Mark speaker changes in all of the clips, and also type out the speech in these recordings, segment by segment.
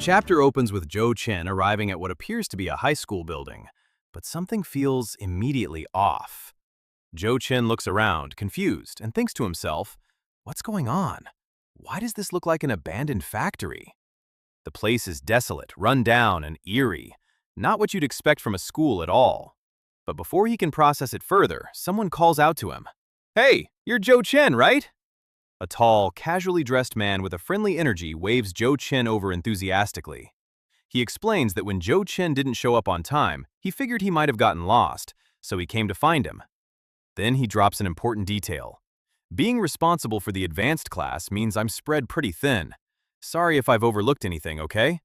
Speaker 1: chapter opens with Zhou Chen arriving at what appears to be a high school building, but something feels immediately off. Zhou Chen looks around, confused, and thinks to himself, "What's going on? Why does this look like an abandoned factory?" The place is desolate, run down, and eerie, not what you'd expect from a school at all. But before he can process it further, someone calls out to him. "Hey, you're Zhou Chen, right?" A tall, casually dressed man with a friendly energy waves Zhou Chen over enthusiastically. He explains that when Zhou Chen didn't show up on time, he figured he might have gotten lost, so he came to find him. Then he drops an important detail. "Being responsible for the advanced class means I'm spread pretty thin. Sorry if I've overlooked anything, okay?"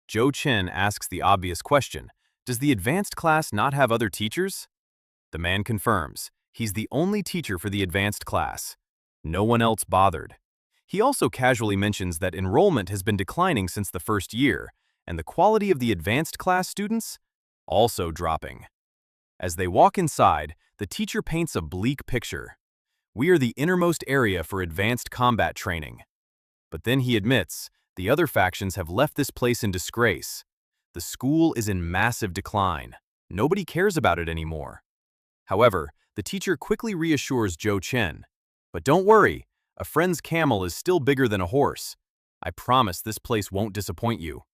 Speaker 1: Zhou Chen asks the obvious question, "Does the advanced class not have other teachers?" The man confirms, he's the only teacher for the advanced class. No one else bothered. He also casually mentions that enrollment has been declining since the first year, and the quality of the advanced class students also dropping. As they walk inside, the teacher paints a bleak picture. "We are the innermost area for advanced combat training." But then he admits, the other factions have left this place in disgrace. The school is in massive decline. Nobody cares about it anymore. However, the teacher quickly reassures Zhou Chen. "But don't worry, a friend's camel is still bigger than a horse. I promise this place won't disappoint you."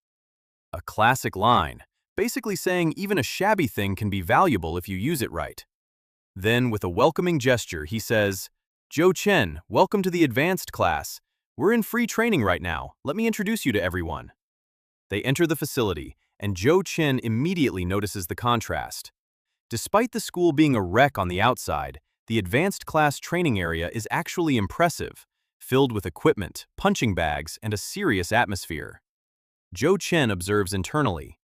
Speaker 1: A classic line, basically saying even a shabby thing can be valuable if you use it right. Then, with a welcoming gesture, he says, "Zhou Chen, welcome to the advanced class. We're in free training right now. Let me introduce you to everyone." They enter the facility, and Zhou Chen immediately notices the contrast. Despite the school being a wreck on the outside, the advanced class training area is actually impressive, filled with equipment, punching bags, and a serious atmosphere. Zhou Chen observes internally,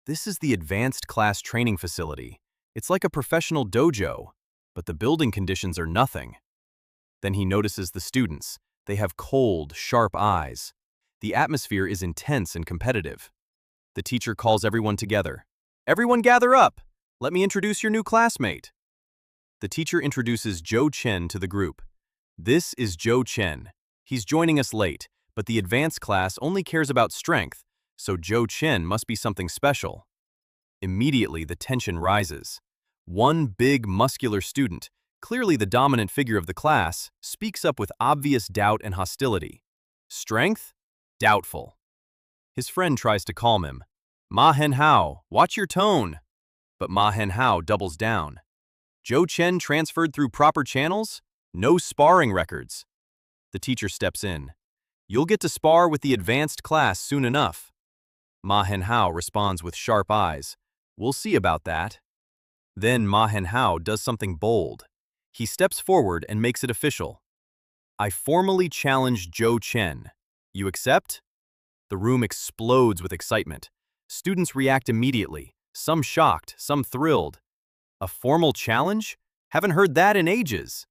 Speaker 1: "This is the advanced class training facility. It's like a professional dojo, but the building conditions are nothing." Then he notices the students. They have cold, sharp eyes. The atmosphere is intense and competitive. The teacher calls everyone together. "Everyone gather up! Let me introduce your new classmate." The teacher introduces Zhou Chen to the group. "This is Zhou Chen. He's joining us late, but the advanced class only cares about strength, so Zhou Chen must be something special." Immediately, the tension rises. One big, muscular student, clearly the dominant figure of the class, speaks up with obvious doubt and hostility. "Strength? Doubtful." His friend tries to calm him. "Ma Hen Hao, watch your tone." But Ma Hen Hao doubles down. "Zhou Chen transferred through proper channels? No sparring records." The teacher steps in. "You'll get to spar with the advanced class soon enough." Ma Hen Hao responds with sharp eyes. "We'll see about that." Then Ma Hen Hao does something bold. He steps forward and makes it official. "I formally challenge Zhou Chen. You accept?" The room explodes with excitement. Students react immediately, some shocked, some thrilled. A formal challenge? Haven't heard that in ages.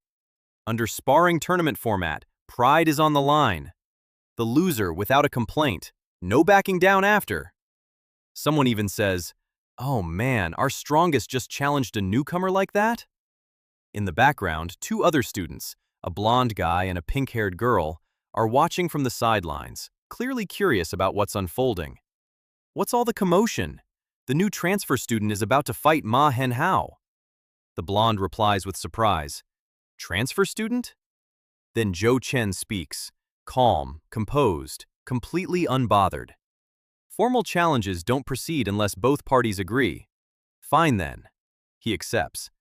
Speaker 1: Under sparring tournament format, pride is on the line. The loser without a complaint. No backing down after. Someone even says, "Oh man, our strongest just challenged a newcomer like that?" In the background, two other students, a blonde guy and a pink-haired girl, are watching from the sidelines, clearly curious about what's unfolding. What's all the commotion? The new transfer student is about to fight Ma Hen Hao. The blonde replies with surprise, "Transfer student?" Then Zhou Chen speaks, calm, composed, completely unbothered. "Formal challenges don't proceed unless both parties agree." "Fine then." He accepts.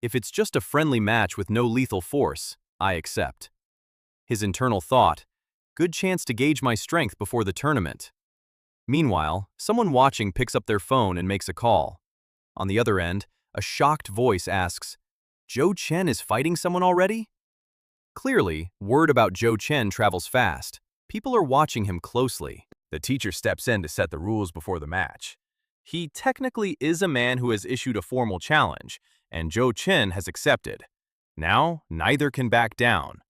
Speaker 1: "If it's just a friendly match with no lethal force, I accept." His internal thought, "Good chance to gauge my strength before the tournament." Meanwhile, someone watching picks up their phone and makes a call. On the other end, a shocked voice asks, "Zhou Chen is fighting someone already?" Clearly, word about Zhou Chen travels fast. People are watching him closely. The teacher steps in to set the rules before the match. He technically is a man who has issued a formal challenge, and Zhou Chen has accepted. Now, neither can back down.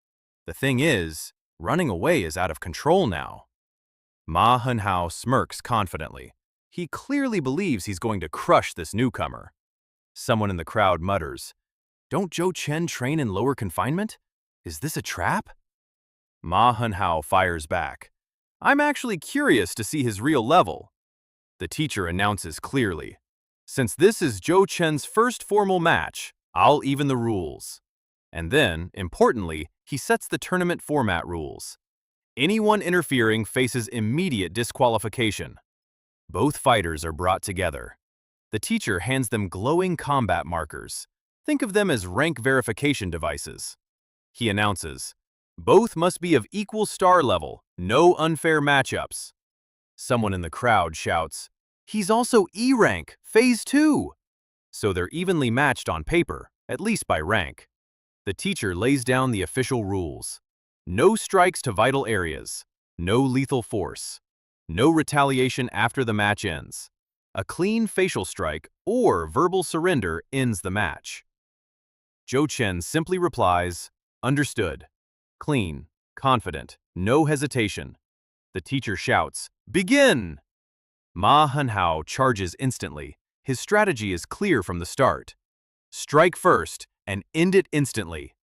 Speaker 1: The thing is, running away is out of control now. Ma Hen Hao smirks confidently. He clearly believes he's going to crush this newcomer. Someone in the crowd mutters, "Don't Zhou Chen train in lower confinement? Is this a trap?" Ma Hen Hao fires back. I'm actually curious to see his real level. The teacher announces clearly. Since this is Zhou Chen's first formal match, I'll even the rules. And then, importantly, he sets the tournament format rules. Anyone interfering faces immediate disqualification. Both fighters are brought together. The teacher hands them glowing combat markers. Think of them as rank verification devices. He announces, both must be of equal star level, no unfair matchups. Someone in the crowd shouts, he's also E-rank, Phase 2! So they're evenly matched on paper, at least by rank. The teacher lays down the official rules. No strikes to vital areas, no lethal force, no retaliation after the match ends. A clean facial strike or verbal surrender ends the match. Zhou Chen simply replies, understood. Clean, confident, no hesitation. The teacher shouts, begin! Ma Hanhao charges instantly. His strategy is clear from the start. Strike first and end it instantly.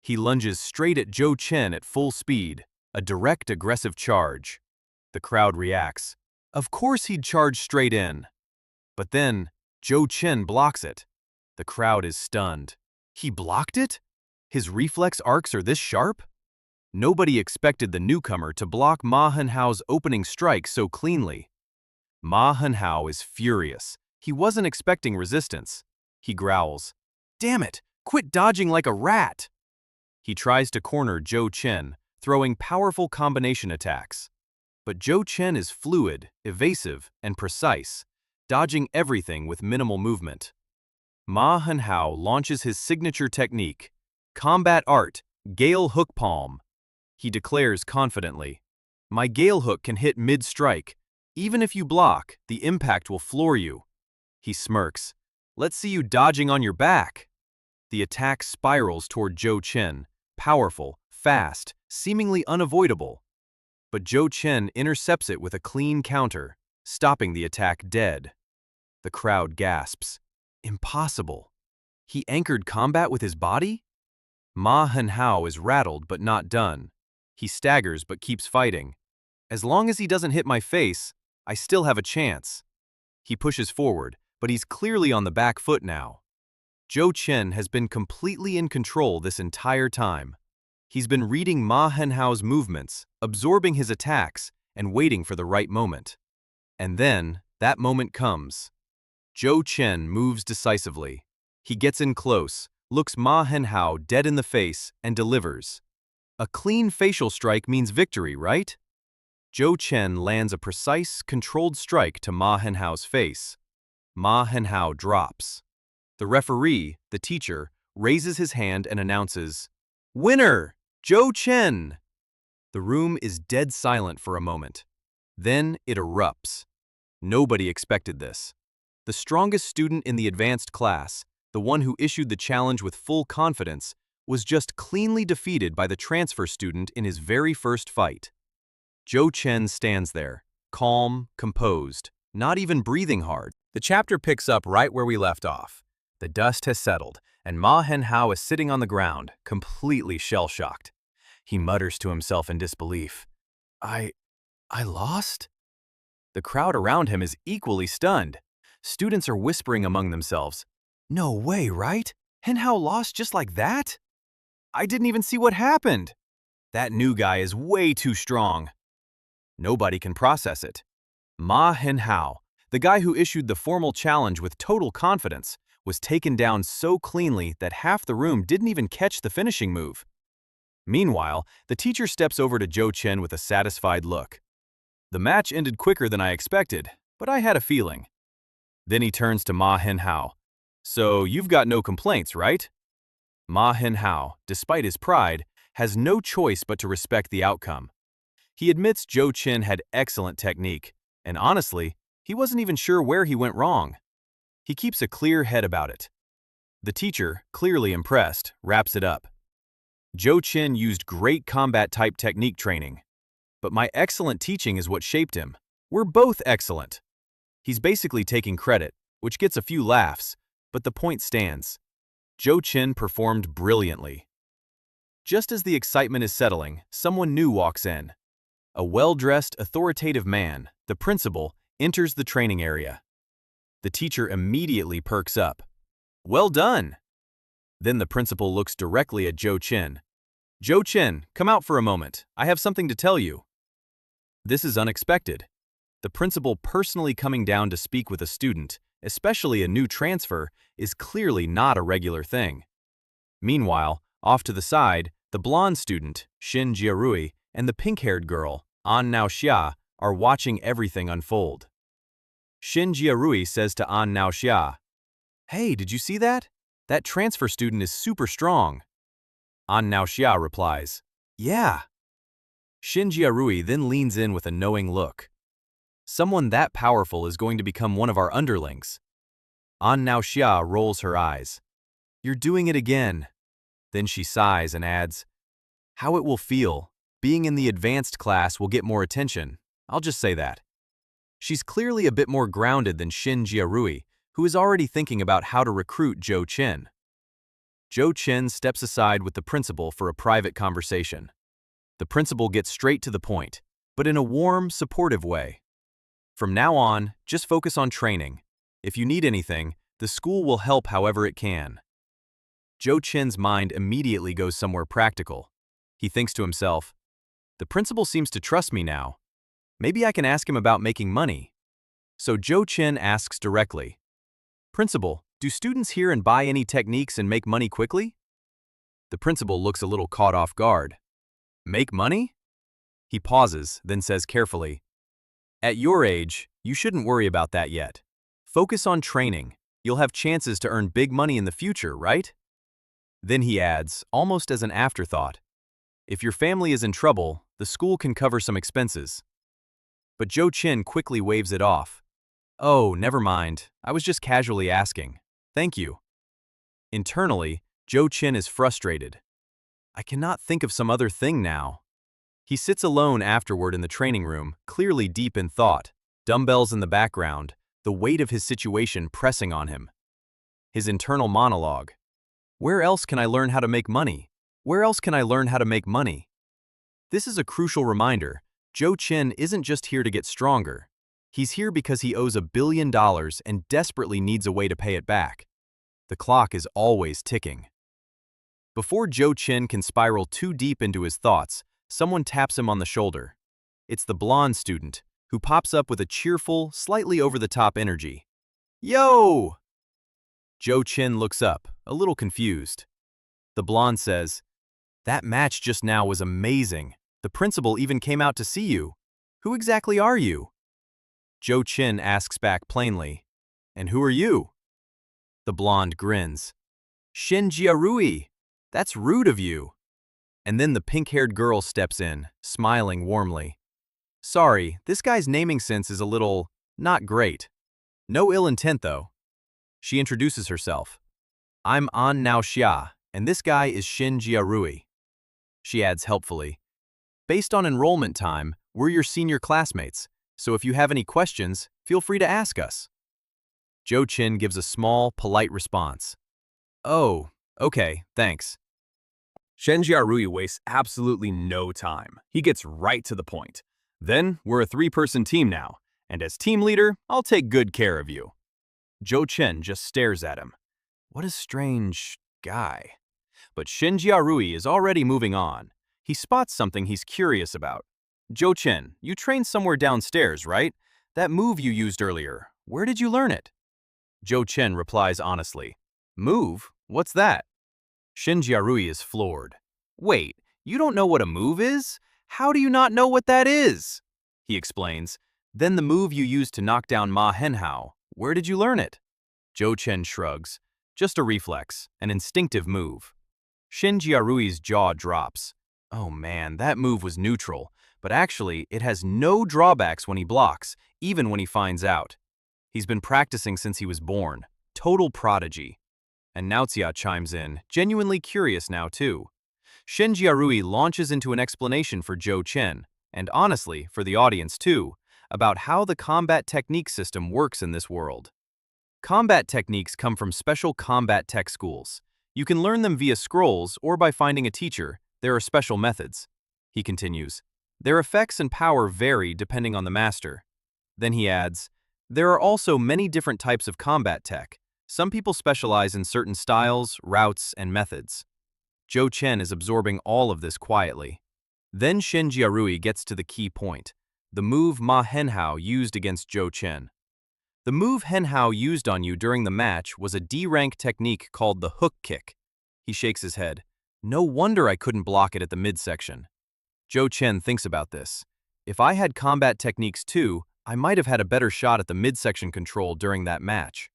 Speaker 1: He lunges straight at Zhou Chen at full speed, a direct aggressive charge. The crowd reacts. Of course he'd charge straight in. But then, Zhou Chen blocks it. The crowd is stunned. He blocked it? His reflex arcs are this sharp? Nobody expected the newcomer to block Ma Hanhao's opening strike so cleanly. Ma Hanhao is furious. He wasn't expecting resistance. He growls, damn it, quit dodging like a rat! He tries to corner Zhou Chen, throwing powerful combination attacks. But Zhou Chen is fluid, evasive, and precise, dodging everything with minimal movement. Ma Hanhao launches his signature technique, Combat Art, Gale Hook Palm. He declares confidently, my Gale Hook can hit mid-strike. Even if you block, the impact will floor you. He smirks, let's see you dodging on your back. The attack spirals toward Zhou Chen, powerful, fast, seemingly unavoidable. But Zhou Chen intercepts it with a clean counter, stopping the attack dead. The crowd gasps. Impossible. He anchored combat with his body? Ma Hanhao is rattled but not done. He staggers but keeps fighting. As long as he doesn't hit my face, I still have a chance. He pushes forward, but he's clearly on the back foot now. Zhou Chen has been completely in control this entire time. He's been reading Ma Hanhao's movements, absorbing his attacks, and waiting for the right moment. And then, that moment comes. Zhou Chen moves decisively. He gets in close, looks Ma Hanhao dead in the face, and delivers. A clean facial strike means victory, right? Zhou Chen lands a precise, controlled strike to Ma Hanhao's face. Ma Hanhao drops. The referee, the teacher, raises his hand and announces, winner, Zhou Chen! The room is dead silent for a moment. Then it erupts. Nobody expected this. The strongest student in the advanced class, the one who issued the challenge with full confidence, was just cleanly defeated by the transfer student in his very first fight. Zhou Chen stands there, calm, composed, not even breathing hard. The chapter picks up right where we left off. The dust has settled, and Ma Hanhao is sitting on the ground, completely shell-shocked. He mutters to himself in disbelief. I lost? The crowd around him is equally stunned. Students are whispering among themselves. No way, right? Hanhao lost just like that? I didn't even see what happened. That new guy is way too strong. Nobody can process it. Ma Hanhao, the guy who issued the formal challenge with total confidence, was taken down so cleanly that half the room didn't even catch the finishing move. Meanwhile, the teacher steps over to Zhou Chen with a satisfied look. The match ended quicker than I expected, but I had a feeling. Then he turns to Ma Hanhao. So you've got no complaints, right? Ma Hanhao, despite his pride, has no choice but to respect the outcome. He admits Zhou Chen had excellent technique, and honestly, he wasn't even sure where he went wrong. He keeps a clear head about it. The teacher, clearly impressed, wraps it up. Zhou Chen used great combat-type technique training. But my excellent teaching is what shaped him. We're both excellent. He's basically taking credit, which gets a few laughs, but the point stands. Zhou Chen performed brilliantly. Just as the excitement is settling, someone new walks in. A well-dressed, authoritative man, the principal, enters the training area. The teacher immediately perks up. "Well done!" Then the principal looks directly at Joe Chin. "Joe Chin, come out for a moment. I have something to tell you." This is unexpected. The principal personally coming down to speak with a student, especially a new transfer, is clearly not a regular thing. Meanwhile, off to the side, the blonde student, Shin Jiarui, and the pink-haired girl, An Naoxia, are watching everything unfold. Shin Jiarui says to An Naoxia, "Hey, did you see that? That transfer student is super strong." An Naoxia replies, "Yeah." Shin Jiarui then leans in with a knowing look. "Someone that powerful is going to become one of our underlings." An Naoxia rolls her eyes. "You're doing it again." Then she sighs and adds, "How it will feel. Being in the advanced class will get more attention. I'll just say that." She's clearly a bit more grounded than Shin Jiarui, who is already thinking about how to recruit Joe Chin. Joe Chin steps aside with the principal for a private conversation. The principal gets straight to the point, but in a warm, supportive way. "From now on, just focus on training. If you need anything, the school will help however it can." Joe Chin's mind immediately goes somewhere practical. He thinks to himself, "The principal seems to trust me now. Maybe I can ask him about making money." So Joe Chin asks directly, "Principal, do students hear and buy any techniques and make money quickly?" The principal looks a little caught off guard. "Make money?" He pauses, then says carefully, "At your age, you shouldn't worry about that yet. Focus on training. You'll have chances to earn big money in the future, right?" Then he adds, almost as an afterthought, "If your family is in trouble, the school can cover some expenses." But Joe Chin quickly waves it off. "Oh, never mind. I was just casually asking. Thank you." Internally, Joe Chin is frustrated. "I cannot think of some other thing now." He sits alone afterward in the training room, clearly deep in thought, dumbbells in the background, the weight of his situation pressing on him. His internal monologue. "Where else can I learn how to make money? Where else can I learn how to make money?" This is a crucial reminder. Joe Chin isn't just here to get stronger. He's here because he owes $1 billion and desperately needs a way to pay it back. The clock is always ticking. Before Joe Chin can spiral too deep into his thoughts, someone taps him on the shoulder. It's the blonde student, who pops up with a cheerful, slightly over-the-top energy. "Yo!" Joe Chin looks up, a little confused. The blonde says, "That match just now was amazing. The principal even came out to see you. Who exactly are you?" Joe Chin asks back plainly, "And who are you?" The blonde grins. "Shin Jiarui. That's rude of you." And then the pink-haired girl steps in, smiling warmly. "Sorry, this guy's naming sense is a little not great. No ill intent, though." She introduces herself. "I'm An Naoxia, and this guy is Shin Jiarui." She adds helpfully, "Based on enrollment time, we're your senior classmates, so if you have any questions, feel free to ask us." Joe Chin gives a small, polite response. "Oh, okay, thanks."
Speaker 2: Jiarui wastes absolutely no time. He gets right to the point. "Then, we're a 3-person team now, and as team leader, I'll take good care of you." Joe Chin just stares at him. What a strange guy. But Shin Jiarui is already moving on. He spots something he's curious about. "Joe Chin, you trained somewhere downstairs, right? That move you used earlier, where did you learn it?" Joe Chin replies honestly, "Move? What's that?" Shin Jiarui is floored. "Wait, you don't know what a move is? How do you not know what that is?" He explains, "Then the move you used to knock down Ma Henhao, where did you learn it?" Joe Chin shrugs. "Just a reflex, an instinctive move." Shin Jiarui's jaw drops. Oh man, that move was neutral, but actually it has no drawbacks when he blocks, even when he finds out. He's been practicing since he was born. Total prodigy. And Naoxia chimes in, genuinely curious now too. Shin Jiarui launches into an explanation for Joe Chin, and honestly, for the audience too, about how the combat technique system works in this world. Combat techniques come from special combat tech schools. You can learn them via scrolls or by finding a teacher. There are special methods. He continues, Their effects and power vary depending on the master. Then he adds, there are also many different types of combat tech. Some people specialize in certain styles, routes, and methods. Zhou Chen is absorbing all of this quietly. Then Shen Jiarui gets to the key point, the move Ma Henhao used against Zhou Chen. The move Henhao used on you during the match was a D-rank technique called the hook kick. He shakes his head. No wonder I couldn't block it at the midsection. Zhou Chen thinks about this. If I had combat techniques too, I might have had a better shot at the midsection control during that match.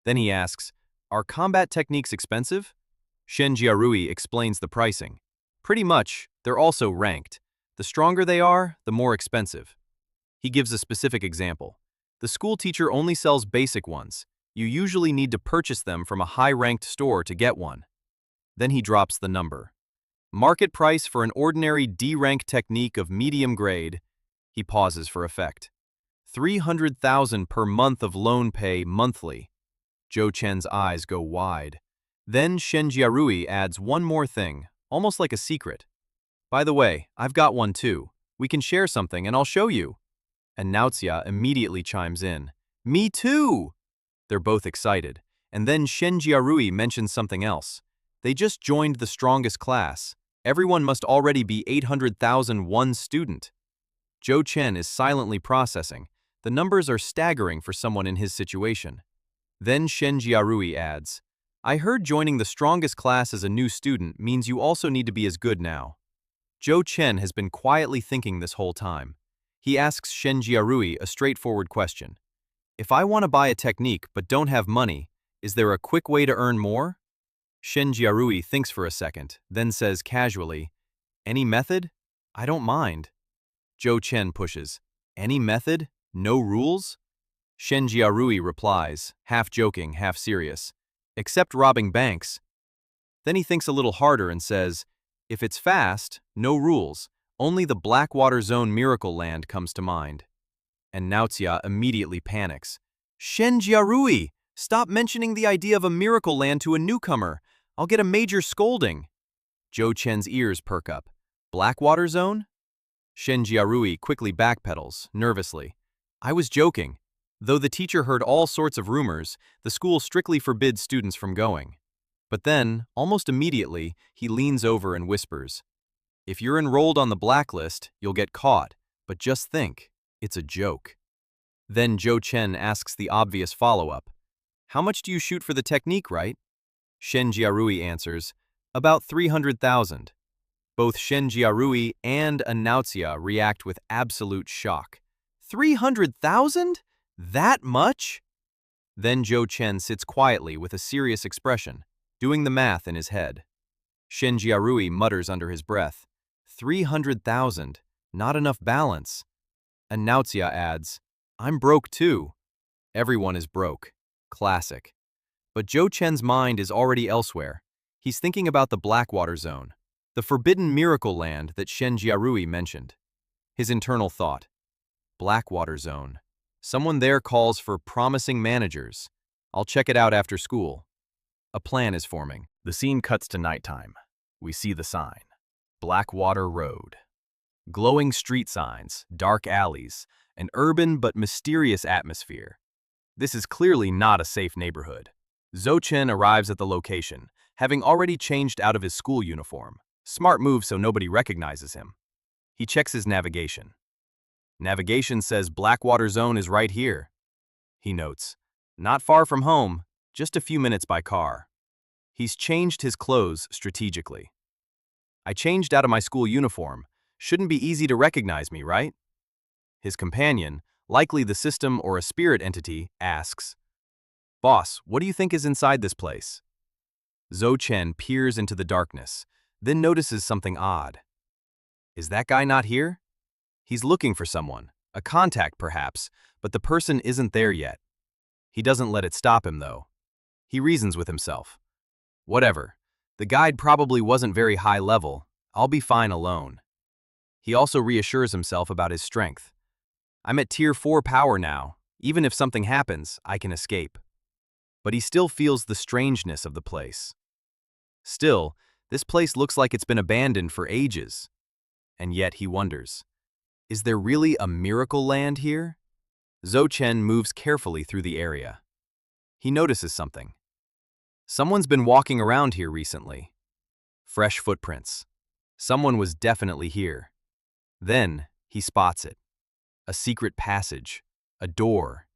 Speaker 2: Then he asks, are combat techniques expensive? Shen Jiarui explains the pricing. Pretty much, they're also ranked. The stronger they are, the more expensive. He gives a specific example. The school teacher only sells basic ones. You usually need to purchase them from a high-ranked store to get one. Then he drops the number. Market price for an ordinary D-rank technique of medium grade. He pauses for effect. 300,000 per month of loan pay monthly. Zhou Chen's eyes go wide. Then Shen Jiarui adds one more thing, almost like a secret. By the way, I've got one too. We can share something and I'll show you. And Naoxia immediately chimes in. Me too! They're both excited. And then Shen Jiarui mentions something else. They just joined the strongest class. Everyone must already be 800,001 student. Zhou Chen is silently processing. The numbers are staggering for someone in his situation. Then Shen Jiarui adds, I heard joining the strongest class as a new student means you also need to be as good now. Zhou Chen has been quietly thinking this whole time. He asks Shen Jiarui a straightforward question. If I want to buy a technique but don't have money, is there a quick way to earn more? Shen Jiarui thinks for a second, then says casually, any method? I don't mind. Zhou Chen pushes, any method? No rules? Shen Jiarui replies, half joking, half serious, except robbing banks. Then he thinks a little harder and says, if it's fast, no rules, only the Blackwater Zone Miracle Land comes to mind. And Naoxia immediately panics. Shen Jiarui, stop mentioning the idea of a miracle land to a newcomer. I'll get a major scolding. Zhou Chen's ears perk up. Blackwater Zone? Shen Jiarui quickly backpedals, nervously. I was joking. Though the teacher heard all sorts of rumors, the school strictly forbids students from going. But then, almost immediately, he leans over and whispers, if you're enrolled on the blacklist, you'll get caught, but just think, it's a joke. Then Zhou Chen asks the obvious follow-up. How much do you shoot for the technique, right? Shen Jiarui answers, about 300,000. Both Shen Jiarui and Naoxia react with absolute shock. 300,000? That much? Then Zhou Chen sits quietly with a serious expression, doing the math in his head. Shen Jiarui mutters under his breath, 300,000, not enough balance. And Naoxia adds, I'm broke too. Everyone is broke. Classic. But Zhou Chen's mind is already elsewhere. He's thinking about the Blackwater Zone, the forbidden miracle land that Shen Jiarui mentioned. His internal thought, Blackwater Zone. Someone there calls for promising managers. I'll check it out after school. A plan is forming. The scene cuts to nighttime. We see the sign. Blackwater Road. Glowing street signs, dark alleys, an urban but mysterious atmosphere. This is clearly not a safe neighborhood. Zhou Chen arrives at the location, having already changed out of his school uniform. Smart move so nobody recognizes him. He checks his navigation. Navigation says Blackwater Zone is right here. He notes, not far from home, just a few minutes by car. He's changed his clothes strategically. I changed out of my school uniform. Shouldn't be easy to recognize me, right? His companion, likely the system or a spirit entity, asks, Boss, what do you think is inside this place? Zhou Chen peers into the darkness, then notices something odd. Is that guy not here? He's looking for someone, a contact perhaps, but the person isn't there yet. He doesn't let it stop him, though. He reasons with himself. Whatever. The guide probably wasn't very high level. I'll be fine alone. He also reassures himself about his strength. I'm at tier 4 power now. Even if something happens, I can escape. But he still feels the strangeness of the place. Still, this place looks like it's been abandoned for ages. And yet he wonders,
Speaker 1: Is there really a miracle land here? Zhou Chen moves carefully through the area. He notices something. Someone's been walking around here recently. Fresh footprints. Someone was definitely here. Then he spots it. A secret passage. A door.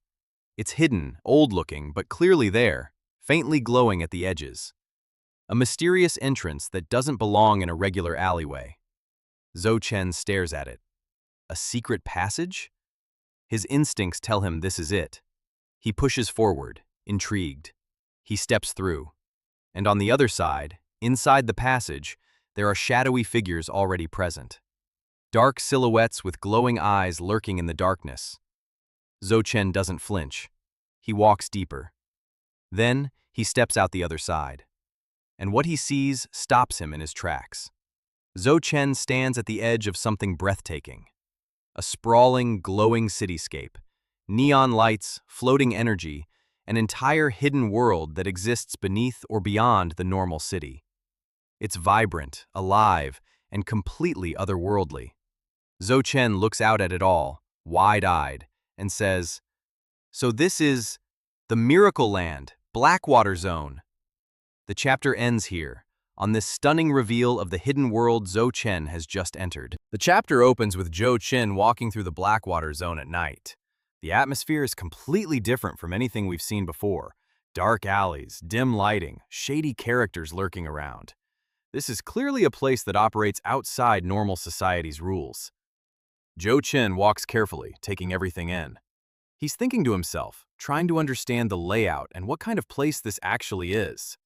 Speaker 1: It's hidden, old-looking, but clearly there, faintly glowing at the edges. A mysterious entrance that doesn't belong in a regular alleyway. Zhou Chen stares at it. A secret passage? His instincts tell him this is it. He pushes forward, intrigued. He steps through. And on the other side, inside the passage, there are shadowy figures already present. Dark silhouettes with glowing eyes lurking in the darkness. Zhou Chen doesn't flinch. He walks deeper. Then he steps out the other side. And what he sees stops him in his tracks. Zhou Chen stands at the edge of something breathtaking. A sprawling, glowing cityscape. Neon lights, floating energy, an entire hidden world that exists beneath or beyond the normal city. It's vibrant, alive, and completely otherworldly. Zhou Chen looks out at it all, wide-eyed, and says, "So this is the Miracle Land, Blackwater Zone." The chapter ends here, on this stunning reveal of the hidden world Zhou Chen has just entered. The chapter opens with Zhou Chen walking through the Blackwater Zone at night. The atmosphere is completely different from anything we've seen before. Dark alleys, dim lighting, shady characters lurking around. This is clearly a place that operates outside normal society's rules. Zhou Chen walks carefully, taking everything in. He's thinking to himself, trying to understand the layout and what kind of place this actually is.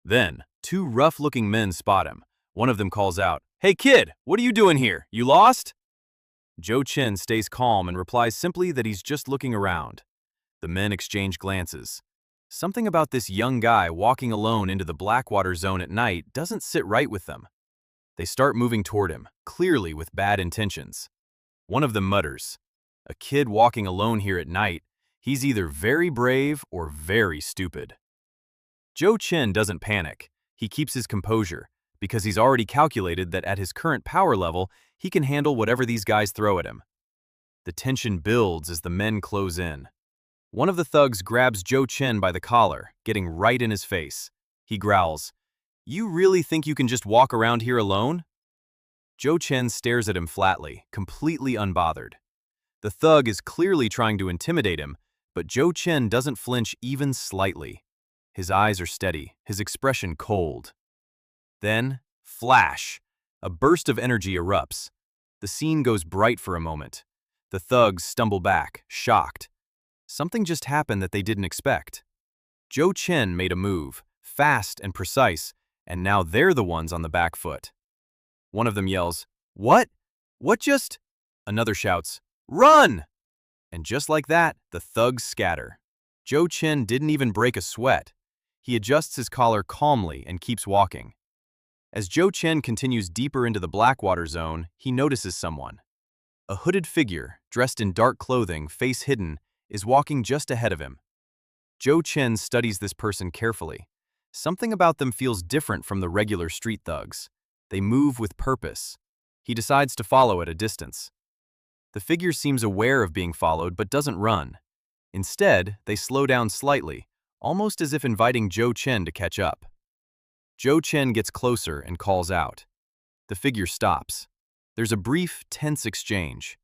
Speaker 1: Then, two rough-looking men spot him. One of them calls out, "Hey kid, what are you doing here? You lost?" Zhou Chen stays calm and replies simply that he's just looking around. The men exchange glances. Something about this young guy walking alone into the Blackwater Zone at night doesn't sit right with them. They start moving toward him, clearly with bad intentions. One of them mutters, "A kid walking alone here at night, he's either very brave or very stupid." Zhou Chen doesn't panic. He keeps his composure, because he's already calculated that at his current power level, he can handle whatever these guys throw at him. The tension builds as the men close in. One of the thugs grabs Zhou Chen by the collar, getting right in his face. He growls, "You really think you can just walk around here alone?" Zhou Chen stares at him flatly, completely unbothered. The thug is clearly trying to intimidate him, but Zhou Chen doesn't flinch even slightly. His eyes are steady, his expression cold. Then, flash! A burst of energy erupts. The scene goes bright for a moment. The thugs stumble back, shocked. Something just happened that they didn't expect. Zhou Chen made a move, fast and precise, and now they're the ones on the back foot. One of them yells, "What? What just?" Another shouts, "Run!" And just like that, the thugs scatter. Zhou Chen didn't even break a sweat. He adjusts his collar calmly and keeps walking. As Zhou Chen continues deeper into the Blackwater Zone, he notices someone. A hooded figure, dressed in dark clothing, face hidden, is walking just ahead of him. Zhou Chen studies this person carefully. Something about them feels different from the regular street thugs. They move with purpose. He decides to follow at a distance. The figure seems aware of being followed but doesn't run. Instead, they slow down slightly, almost as if inviting Zhou Chen to catch up. Zhou Chen gets closer and calls out. The figure stops. There's a brief, tense exchange.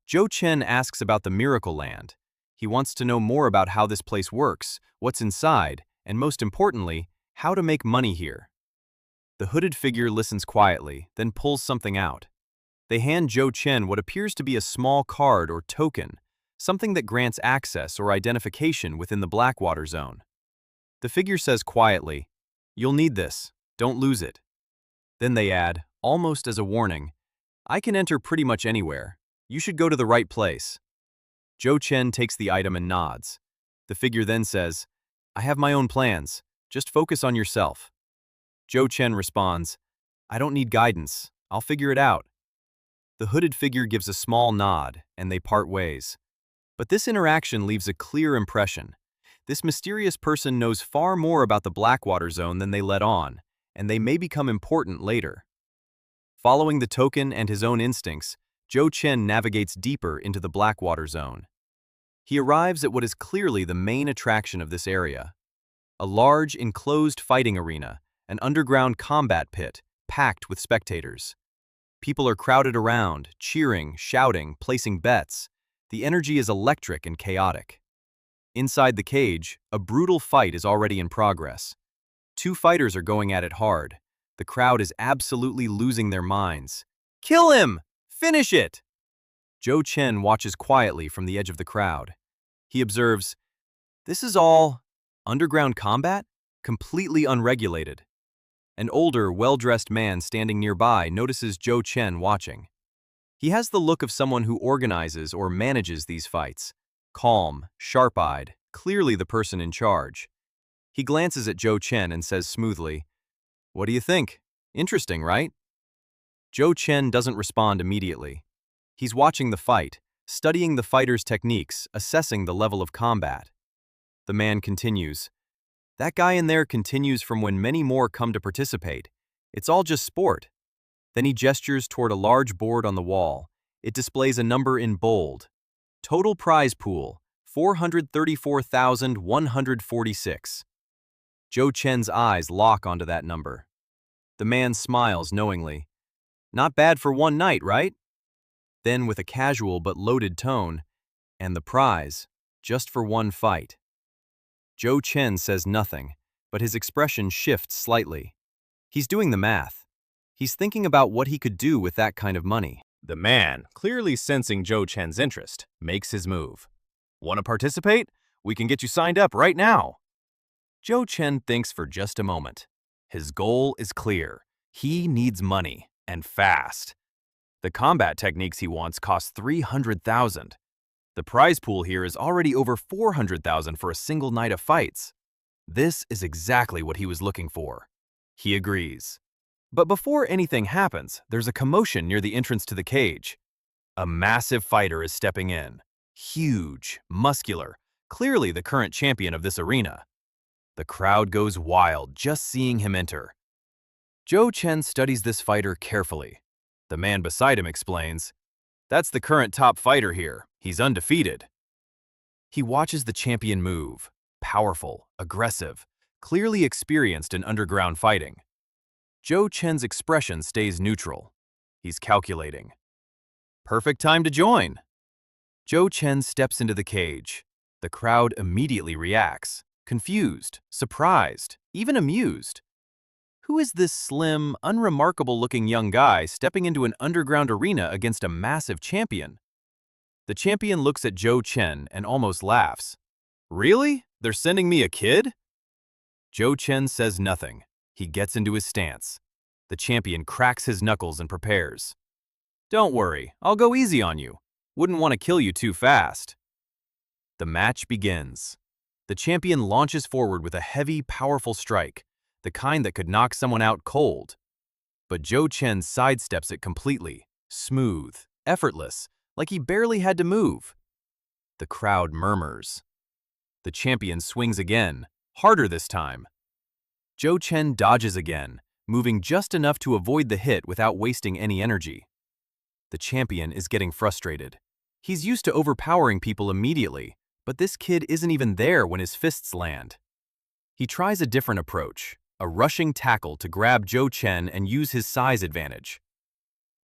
Speaker 1: Zhou Chen asks about the Miracle Land. He wants to know more about how this place works, what's inside, and most importantly, how to make money here. The hooded figure listens quietly, then pulls something out. They hand Zhou Chen what appears to be a small card or token, something that grants access or identification within the Blackwater Zone. The figure says quietly, "You'll need this. Don't lose it." Then they add, almost as a warning, "I can enter pretty much anywhere. You should go to the right place." Zhou Chen takes the item and nods. The figure then says, "I have my own plans. Just focus on yourself." Zhou Chen responds, "I don't need guidance. I'll figure it out." The hooded figure gives a small nod, and they part ways. But this interaction leaves a clear impression. This mysterious person knows far more about the Blackwater Zone than they let on, and they may become important later. Following the token and his own instincts, Zhou Chen navigates deeper into the Blackwater zone. He arrives at what is clearly the main attraction of this area. A large, enclosed fighting arena, an underground combat pit, packed with spectators. People are crowded around, cheering, shouting, placing bets. The energy is electric and chaotic. Inside the cage, a brutal fight is already in progress. Two fighters are going at it hard. The crowd is absolutely losing their minds. Kill him! Finish it! Zhou Chen watches quietly from the edge of the crowd. He observes, this is all underground combat? Completely unregulated. An older, well-dressed man standing nearby notices Zhou Chen watching. He has the look of someone who organizes or manages these fights. Calm, sharp-eyed, clearly the person in charge. He glances at Zhou Chen and says smoothly, "What do you think? Interesting, right?" Zhou Chen doesn't respond immediately. He's watching the fight, studying the fighter's techniques, assessing the level of combat. The man continues, "That guy in there continues from when many more come to participate. It's all just sport." Then he gestures toward a large board on the wall. It displays a number in bold. Total prize pool, 434,146. Zhou Chen's eyes lock onto that number. The man smiles knowingly. "Not bad for one night, right?" Then with a casual but loaded tone, "And the prize, just for one fight." Zhou Chen says nothing, but his expression shifts slightly. He's doing the math. He's thinking about what he could do with that kind of money. The man, clearly sensing Zhou Chen's interest, makes his move. "Want to participate? We can get you signed up right now." Zhou Chen thinks for just a moment. His goal is clear. He needs money, and fast. The combat techniques he wants cost 300,000. The prize pool here is already over 400,000 for a single night of fights. This is exactly what he was looking for. He agrees. But before anything happens, there's a commotion near the entrance to the cage. A massive fighter is stepping in. Huge, muscular, clearly the current champion of this arena. The crowd goes wild just seeing him enter. Zhou Chen studies this fighter carefully. The man beside him explains, "That's the current top fighter here. He's undefeated." He watches the champion move. Powerful, aggressive, clearly experienced in underground fighting. Zhou Chen's expression stays neutral. He's calculating. Perfect time to join. Zhou Chen steps into the cage. The crowd immediately reacts, confused, surprised, even amused. Who is this slim, unremarkable-looking young guy stepping into an underground arena against a massive champion? The champion looks at Zhou Chen and almost laughs. "Really? They're sending me a kid?" Zhou Chen says nothing. He gets into his stance. The champion cracks his knuckles and prepares. "Don't worry, I'll go easy on you. Wouldn't want to kill you too fast." The match begins. The champion launches forward with a heavy, powerful strike, the kind that could knock someone out cold. But Zhou Chen sidesteps it completely, smooth, effortless, like he barely had to move. The crowd murmurs. The champion swings again, harder this time. Zhou Chen dodges again, moving just enough to avoid the hit without wasting any energy. The champion is getting frustrated. He's used to overpowering people immediately, but this kid isn't even there when his fists land. He tries a different approach, a rushing tackle to grab Zhou Chen and use his size advantage.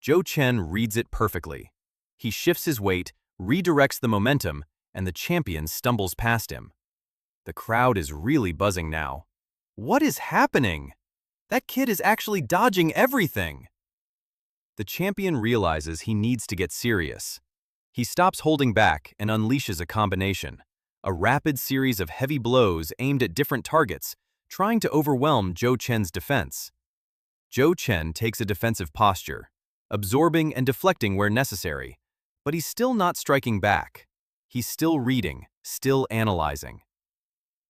Speaker 1: Zhou Chen reads it perfectly. He shifts his weight, redirects the momentum, and the champion stumbles past him. The crowd is really buzzing now. What is happening? That kid is actually dodging everything. The champion realizes he needs to get serious. He stops holding back and unleashes a combination, a rapid series of heavy blows aimed at different targets, trying to overwhelm Zhou Chen's defense. Zhou Chen takes a defensive posture, absorbing and deflecting where necessary, but he's still not striking back. He's still reading, still analyzing.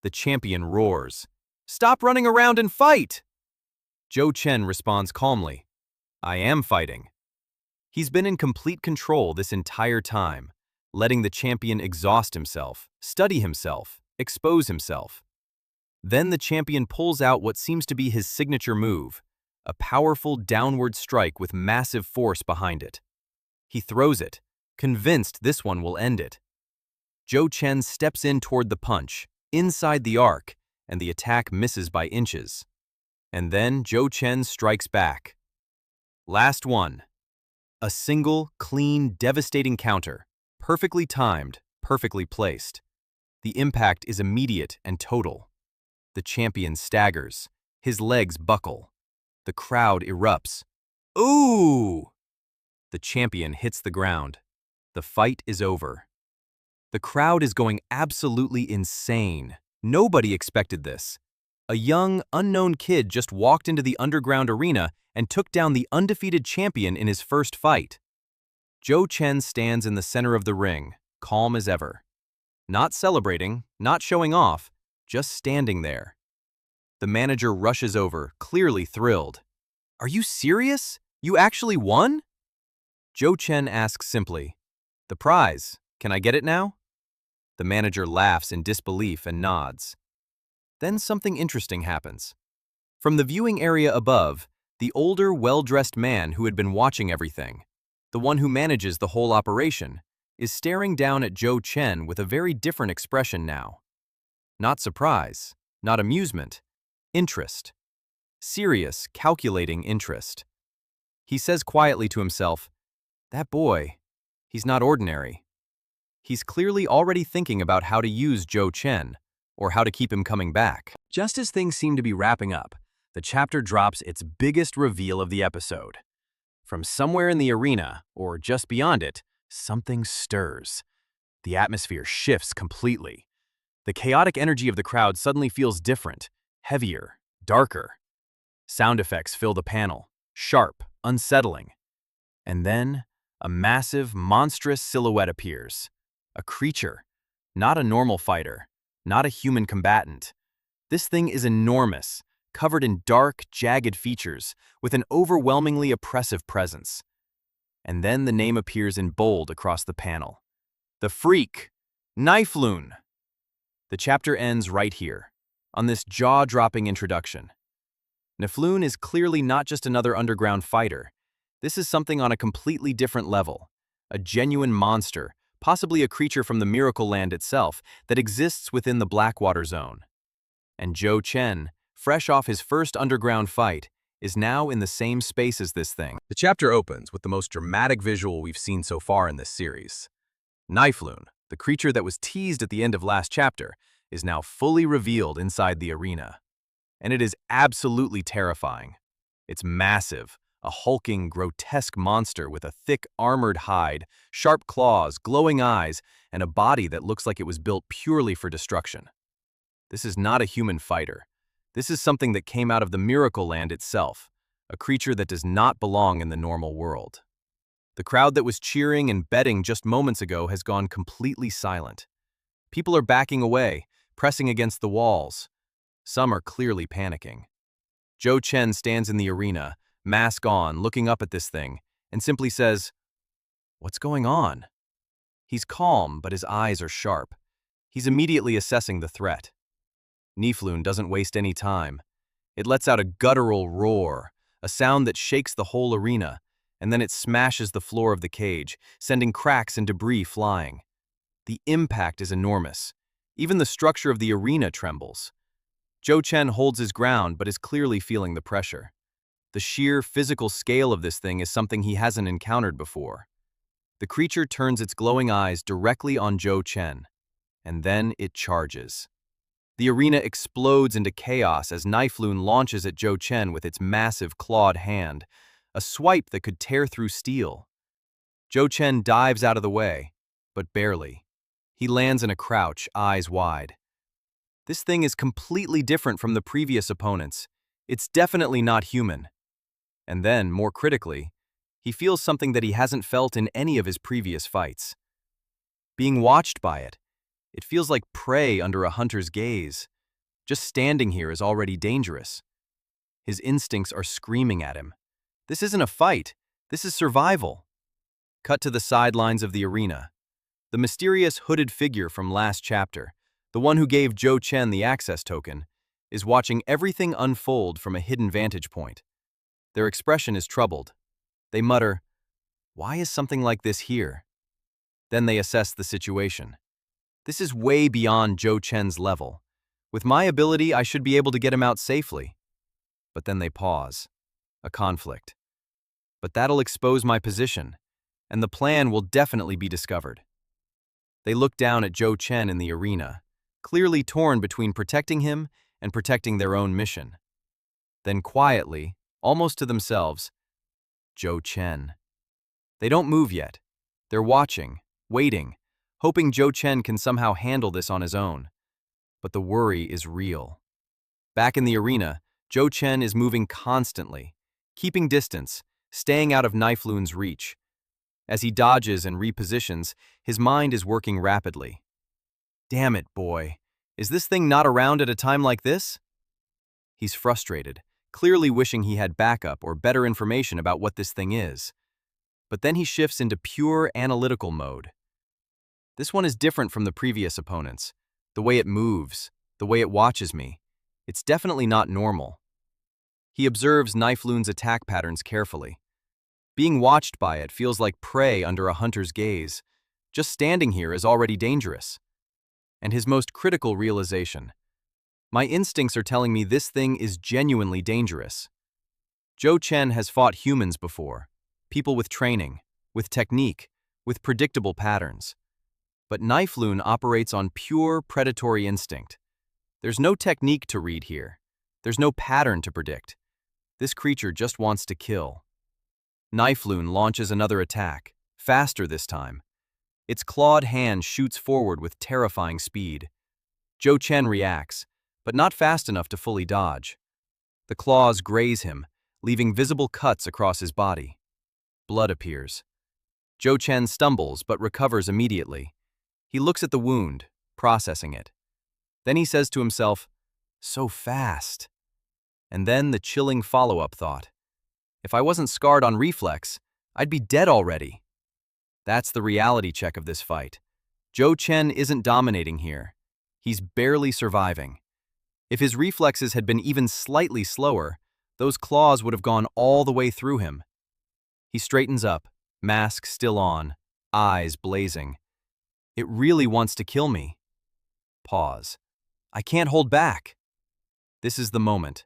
Speaker 1: The champion roars, "Stop running around and fight!" Zhou Chen responds calmly, "I am fighting." He's been in complete control this entire time, letting the champion exhaust himself, study himself, expose himself. Then the champion pulls out what seems to be his signature move, a powerful downward strike with massive force behind it. He throws it, convinced this one will end it. Zhou Chen steps in toward the punch, inside the arc, and the attack misses by inches. And then Zhou Chen strikes back. Last one. A single, clean, devastating counter, perfectly timed, perfectly placed. The impact is immediate and total. The champion staggers. His legs buckle. The crowd erupts. Ooh! The champion hits the ground. The fight is over. The crowd is going absolutely insane. Nobody expected this. A young, unknown kid just walked into the underground arena and took down the undefeated champion in his first fight. Zhou Chen stands in the center of the ring, calm as ever. Not celebrating, not showing off, just standing there. The manager rushes over, clearly thrilled. "Are you serious? You actually won?" Zhou Chen asks simply, "The prize, can I get it now?" The manager laughs in disbelief and nods. Then something interesting happens. From the viewing area above, the older, well-dressed man who had been watching everything, the one who manages the whole operation, is staring down at Zhou Chen with a very different expression now. Not surprise, not amusement, interest. Serious, calculating interest. He says quietly to himself, "That boy, he's not ordinary." He's clearly already thinking about how to use Zhou Chen, or how to keep him coming back. Just as things seem to be wrapping up, the chapter drops its biggest reveal of the episode. From somewhere in the arena, or just beyond it, something stirs. The atmosphere shifts completely. The chaotic energy of the crowd suddenly feels different, heavier, darker. Sound effects fill the panel, sharp, unsettling. And then, a massive, monstrous silhouette appears. A creature, not a normal fighter, not a human combatant. This thing is enormous, covered in dark, jagged features, with an overwhelmingly oppressive presence. And then the name appears in bold across the panel. The Freak, Niflhoon. The chapter ends right here, on this jaw-dropping introduction. Niflhoon is clearly not just another underground fighter. This is something on a completely different level. A genuine monster, possibly a creature from the Miracle Land itself, that exists within the Blackwater Zone. And Zhou Chen, fresh off his first underground fight, is now in the same space as this thing. The chapter opens with the most dramatic visual we've seen so far in this series. Niflhoon, the creature that was teased at the end of last chapter, is now fully revealed inside the arena. And it is absolutely terrifying. It's massive, a hulking, grotesque monster with a thick, armored hide, sharp claws, glowing eyes, and a body that looks like it was built purely for destruction. This is not a human fighter. This is something that came out of the Miracle Land itself, a creature that does not belong in the normal world. The crowd that was cheering and betting just moments ago has gone completely silent. People are backing away, pressing against the walls. Some are clearly panicking. Zhou Chen stands in the arena, mask on, looking up at this thing, and simply says, "What's going on?" He's calm, but his eyes are sharp. He's immediately assessing the threat. Niflhoon doesn't waste any time. It lets out a guttural roar, a sound that shakes the whole arena, and then it smashes the floor of the cage, sending cracks and debris flying. The impact is enormous. Even the structure of the arena trembles. Zhou Chen holds his ground but is clearly feeling the pressure. The sheer physical scale of this thing is something he hasn't encountered before. The creature turns its glowing eyes directly on Zhou Chen, and then it charges. The arena explodes into chaos as Niflhoon launches at Zhou Chen with its massive clawed hand, a swipe that could tear through steel. Zhou Chen dives out of the way, but barely. He lands in a crouch, eyes wide. This thing is completely different from the previous opponents. It's definitely not human. And then, more critically, he feels something that he hasn't felt in any of his previous fights. Being watched by it, it feels like prey under a hunter's gaze. Just standing here is already dangerous. His instincts are screaming at him. This isn't a fight. This is survival. Cut to the sidelines of the arena. The mysterious hooded figure from last chapter, the one who gave Zhou Chen the access token, is watching everything unfold from a hidden vantage point. Their expression is troubled. They mutter, Why is something like this here? Then they assess the situation. This is way beyond Zhou Chen's level. With my ability, I should be able to get him out safely. But then they pause. A conflict. But that'll expose my position, and the plan will definitely be discovered. They look down at Zhou Chen in the arena, clearly torn between protecting him and protecting their own mission. Then quietly, almost to themselves, Zhou Chen. They don't move yet. They're watching, waiting, hoping Zhou Chen can somehow handle this on his own. But the worry is real. Back in the arena, Zhou Chen is moving constantly, keeping distance, staying out of Knife Lun's reach. As he dodges and repositions, his mind is working rapidly. Damn it, boy. Is this thing not around at a time like this? He's frustrated, clearly wishing he had backup or better information about what this thing is. But then he shifts into pure analytical mode. This one is different from the previous opponents. The way it moves, the way it watches me. It's definitely not normal. He observes Knife Lun's attack patterns carefully. Being watched by it feels like prey under a hunter's gaze. Just standing here is already dangerous. And his most critical realization. My instincts are telling me this thing is genuinely dangerous. Zhou Chen has fought humans before. People with training, with technique, with predictable patterns. But Knife Lun operates on pure predatory instinct. There's no technique to read here. There's no pattern to predict. This creature just wants to kill. Knife Lun launches another attack, faster this time. Its clawed hand shoots forward with terrifying speed. Zhou Chen reacts, but not fast enough to fully dodge. The claws graze him, leaving visible cuts across his body. Blood appears. Zhou Chen stumbles but recovers immediately. He looks at the wound, processing it. Then he says to himself, "So fast." And then the chilling follow-up thought. If I wasn't scarred on reflex, I'd be dead already. That's the reality check of this fight. Zhou Chen isn't dominating here. He's barely surviving. If his reflexes had been even slightly slower, those claws would have gone all the way through him. He straightens up, mask still on, eyes blazing. It really wants to kill me. Pause. I can't hold back. This is the moment.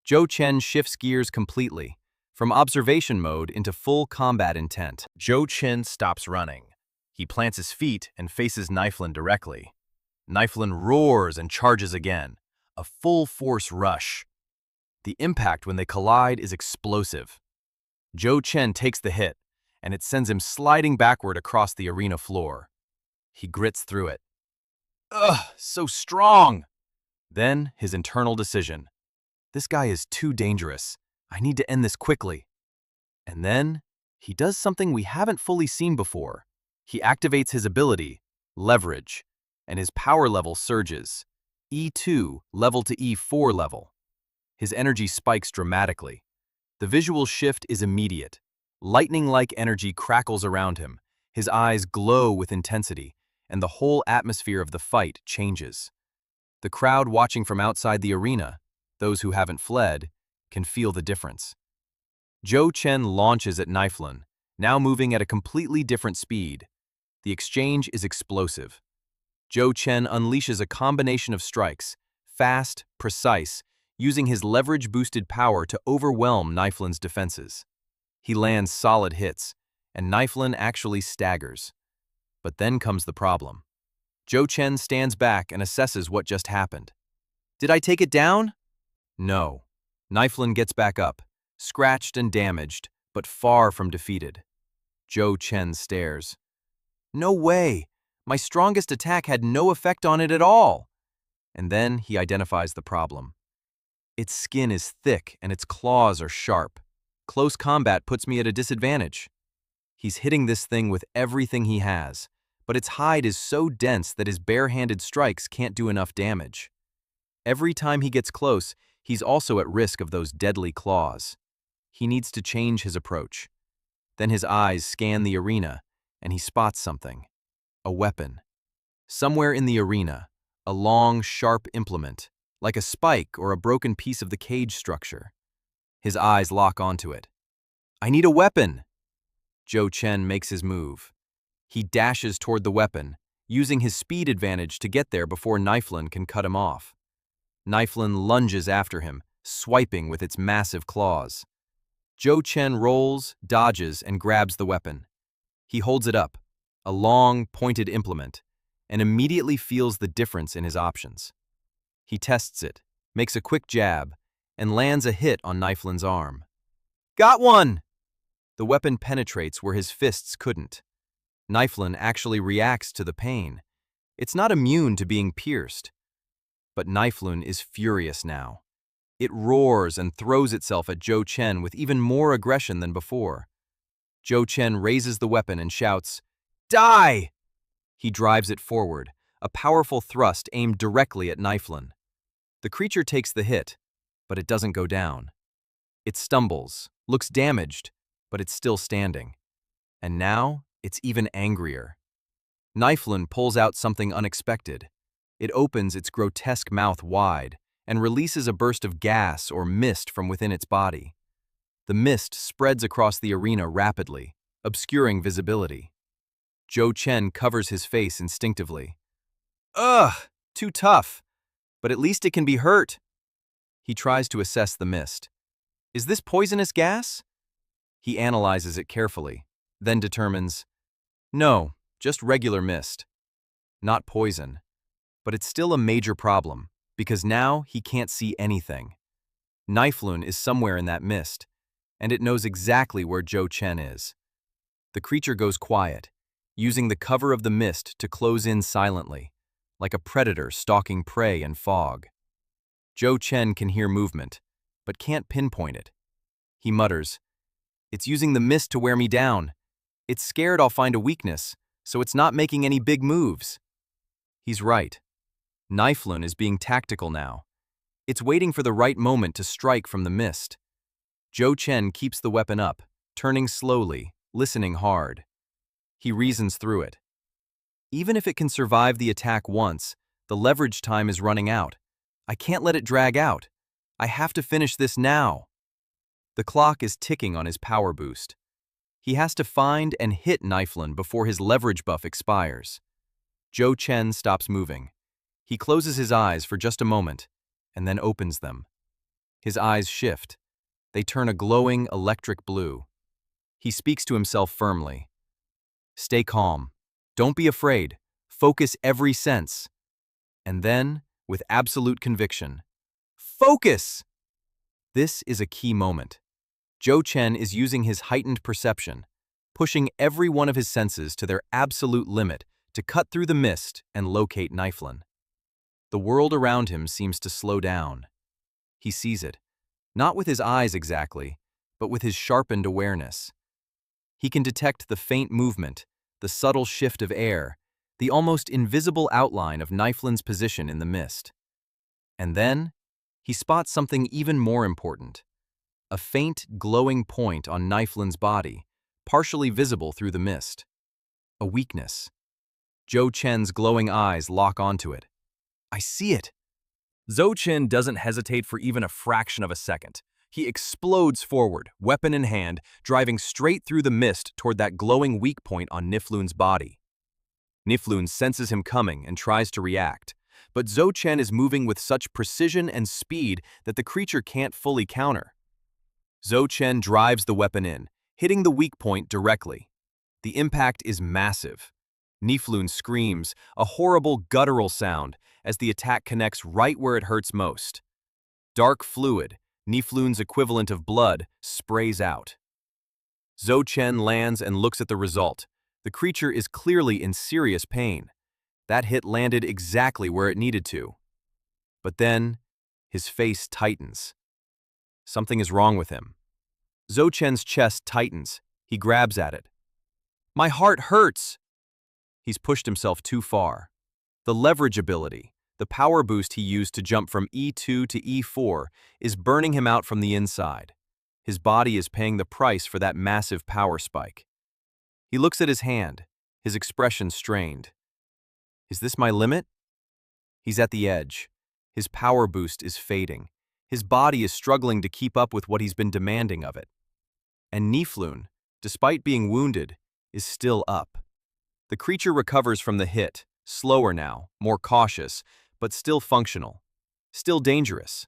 Speaker 1: Zhou Chen shifts gears completely, from observation mode into full combat intent.
Speaker 2: Zhou Chen stops running. He plants his feet and faces Knife Lun directly. Knife Lun roars and charges again. A full-force rush. The impact when they collide is explosive. Zhou Chen takes the hit, and it sends him sliding backward across the arena floor. He grits through it. Ugh, so strong! Then his internal decision. This guy is too dangerous. I need to end this quickly. And then, he does something we haven't fully seen before. He activates his ability, Leverage, and his power level surges. E2 level to E4 level. His energy spikes dramatically. The visual shift is immediate. Lightning-like energy crackles around him. His eyes glow with intensity, and the whole atmosphere of the fight changes. The crowd watching from outside the arena, those who haven't fled, can feel the difference. Zhou Chen launches at Knife Lun, now moving at a completely different speed. The exchange is explosive. Zhou Chen unleashes a combination of strikes, fast, precise, using his leverage-boosted power to overwhelm Knife Lun's defenses. He lands solid hits, and Knife Lun actually staggers. But then comes the problem. Zhou Chen stands back and assesses what just happened. Did I take it down? No. Knife Lun gets back up, scratched and damaged, but far from defeated. Zhou Chen stares. No way! My strongest attack had no effect on it at all! And then he identifies the problem. Its skin is thick and its claws are sharp. Close combat puts me at a disadvantage. He's hitting this thing with everything he has, but its hide is so dense that his bare-handed strikes can't do enough damage. Every time he gets close, he's also at risk of those deadly claws. He needs to change his approach. Then his eyes scan the arena, and he spots something. A weapon. Somewhere in the arena, a long, sharp implement, like a spike or a broken piece of the cage structure. His eyes lock onto it. I need a weapon!
Speaker 1: Zhou Chen makes his move. He dashes toward the weapon, using his speed advantage to get there before Knifelin can cut him off. Knifelin lunges after him, swiping with its massive claws. Zhou Chen rolls, dodges, and grabs the weapon. He holds it up, a long, pointed implement, and immediately feels the difference in his options. He tests it, makes a quick jab, and lands a hit on Knifelin's arm. Got one! The weapon penetrates where his fists couldn't. Knifelin actually reacts to the pain. It's not immune to being pierced. But Knifelin is furious now. It roars and throws itself at Zhou Chen with even more aggression than before. Zhou Chen raises the weapon and shouts, "Die!" He drives it forward, a powerful thrust aimed directly at Knifelin. The creature takes the hit, but it doesn't go down. It stumbles, looks damaged, but it's still standing. And now, it's even angrier. Knifelin pulls out something unexpected. It opens its grotesque mouth wide and releases a burst of gas or mist from within its body. The mist spreads across the arena rapidly, obscuring visibility. Zhou Chen covers his face instinctively. Ugh, too tough, but at least it can be hurt. He tries to assess the mist. Is this poisonous gas? He analyzes it carefully, then determines, no, just regular mist. Not poison. But it's still a major problem, because now he can't see anything. Knifelin is somewhere in that mist, and it knows exactly where Zhou Chen is. The creature goes quiet, using the cover of the mist to close in silently, like a predator stalking prey in fog. Zhou Chen can hear movement, but can't pinpoint it. He mutters, "It's using the mist to wear me down. It's scared I'll find a weakness, so it's not making any big moves." He's right. Knifelin is being tactical now. It's waiting for the right moment to strike from the mist. Zhou Chen keeps the weapon up, turning slowly, listening hard. He reasons through it. Even if it can survive the attack once, the leverage time is running out. I can't let it drag out. I have to finish this now. The clock is ticking on his power boost. He has to find and hit Knifelin before his leverage buff expires. Zhou Chen stops moving. He closes his eyes for just a moment, and then opens them. His eyes shift. They turn a glowing electric blue. He speaks to himself firmly. Stay calm. Don't be afraid. Focus every sense. And then, with absolute conviction, focus! This is a key moment. Zhou Chen is using his heightened perception, pushing every one of his senses to their absolute limit to cut through the mist and locate Knifelin. The world around him seems to slow down. He sees it, not with his eyes exactly, but with his sharpened awareness. He can detect the faint movement, the subtle shift of air, the almost invisible outline of Knifelin's position in the mist. And then, he spots something even more important. A faint, glowing point on Knifelin's body, partially visible through the mist. A weakness. Zhou Chen's glowing eyes lock onto it. I see it. Zhou Chen doesn't hesitate for even a fraction of a second. He explodes forward, weapon in hand, driving straight through the mist toward that glowing weak point on Niflun's body. Niflun senses him coming and tries to react, but Zhou Chen is moving with such precision and speed that the creature can't fully counter. Zhou Chen drives the weapon in, hitting the weak point directly. The impact is massive. Niflun screams, a horrible guttural sound, as the attack connects right where it hurts most. Dark fluid, Niflun's equivalent of blood, sprays out. Zhou Chen lands and looks at the result. The creature is clearly in serious pain. That hit landed exactly where it needed to. But then, his face tightens. Something is wrong with him. Zhou Chen's chest tightens. He grabs at it. My heart hurts! He's pushed himself too far. The leverage ability, the power boost he used to jump from E2 to E4, is burning him out from the inside. His body is paying the price for that massive power spike. He looks at his hand, his expression strained. Is this my limit? He's at the edge. His power boost is fading. His body is struggling to keep up with what he's been demanding of it. And Niflun,
Speaker 2: despite being wounded, is still up. The creature recovers from the hit, slower now, more cautious, but still functional. Still dangerous.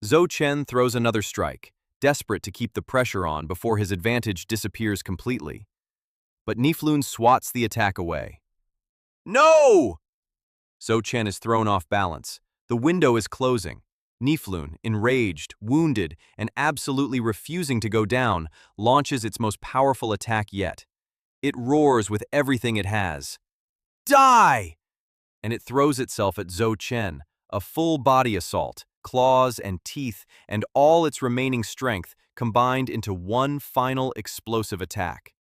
Speaker 2: Zhou Chen throws another strike, desperate to keep the pressure on before his advantage disappears completely. But Niflun swats the attack away. No! Zhou Chen is thrown off balance. The window is closing. Niflun, enraged, wounded, and absolutely refusing to go down, launches its most powerful attack yet. It roars with everything it has. Die! And it throws itself at Zhou Chen, a full-body assault, claws and teeth, and all its remaining strength combined into one final explosive attack.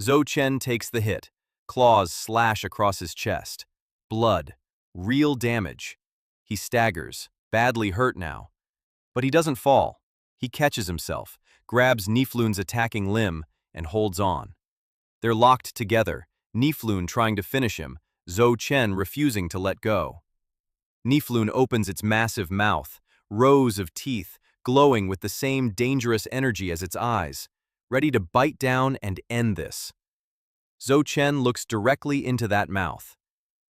Speaker 2: Zhou Chen takes the hit. Claws slash across his chest. Blood. Real damage. He staggers, badly hurt now. But he doesn't fall. He catches himself, grabs Niflun's attacking limb, and holds on. They're locked together, Niflun trying to finish him, Zhou Chen refusing to let go. Niflun opens its massive mouth, rows of teeth, glowing with the same dangerous energy as its eyes, ready to bite down and end this. Zhou Chen looks directly into that mouth,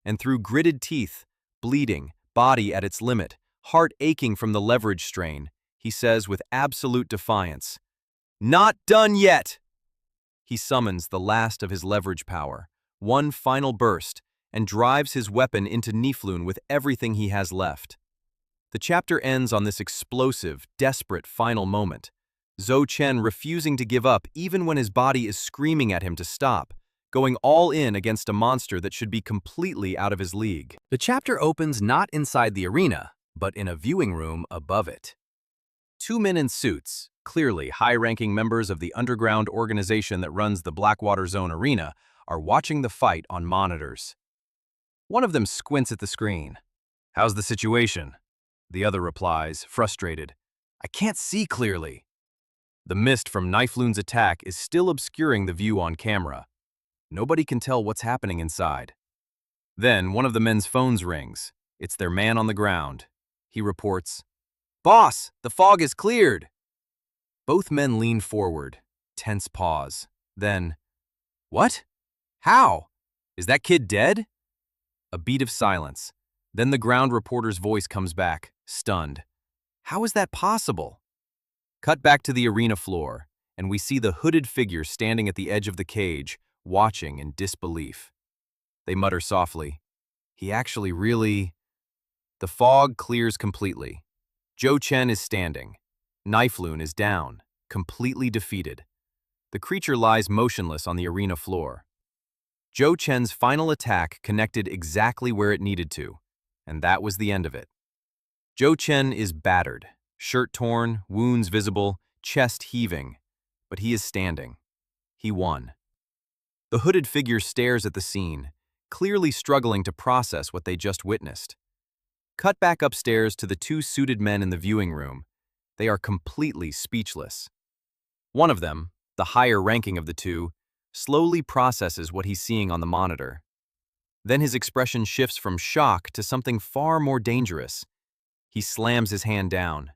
Speaker 2: and through gritted teeth, bleeding, body at its limit, heart aching from the leverage strain, he says with absolute defiance, "Not done yet!" He summons the last of his leverage power, one final burst, and drives his weapon into Niflun with everything he has left. The chapter ends on this explosive, desperate final moment, Zhou Chen refusing to give up even when his body is screaming at him to stop, going all in against a monster that should be completely out of his league. The chapter opens not inside the arena, but in a viewing room above it. Two men in suits, clearly high-ranking members of the underground organization that runs the Blackwater Zone arena, are watching the fight on monitors. One of them squints at the screen. "How's the situation?" The other replies, frustrated, "I can't see clearly." The mist from Niflun's attack is still obscuring the view on camera. Nobody can tell what's happening inside. Then one of the men's phones rings. It's their man on the ground. He reports, "Boss, the fog is cleared." Both men lean forward. Tense pause. Then, "What? How? Is that kid dead?" A beat of silence. Then the ground reporter's voice comes back, stunned. "How is that possible?" Cut back to the arena floor, and we see the hooded figure standing at the edge of the cage, watching in disbelief. They mutter softly, "He actually really..." The fog clears completely. Zhou Chen is standing. Niflun is down, completely defeated. The creature lies motionless on the arena floor. Zhou Chen's final attack connected exactly where it needed to, and that was the end of it. Zhou Chen is battered, shirt torn, wounds visible, chest heaving, but he is standing. He won. The hooded figure stares at the scene, clearly struggling to process what they just witnessed. Cut back upstairs to the two suited men in the viewing room. They are completely speechless. One of them, the higher ranking of the two, slowly processes what he's seeing on the monitor. Then his expression shifts from shock to something far more dangerous. He slams his hand down.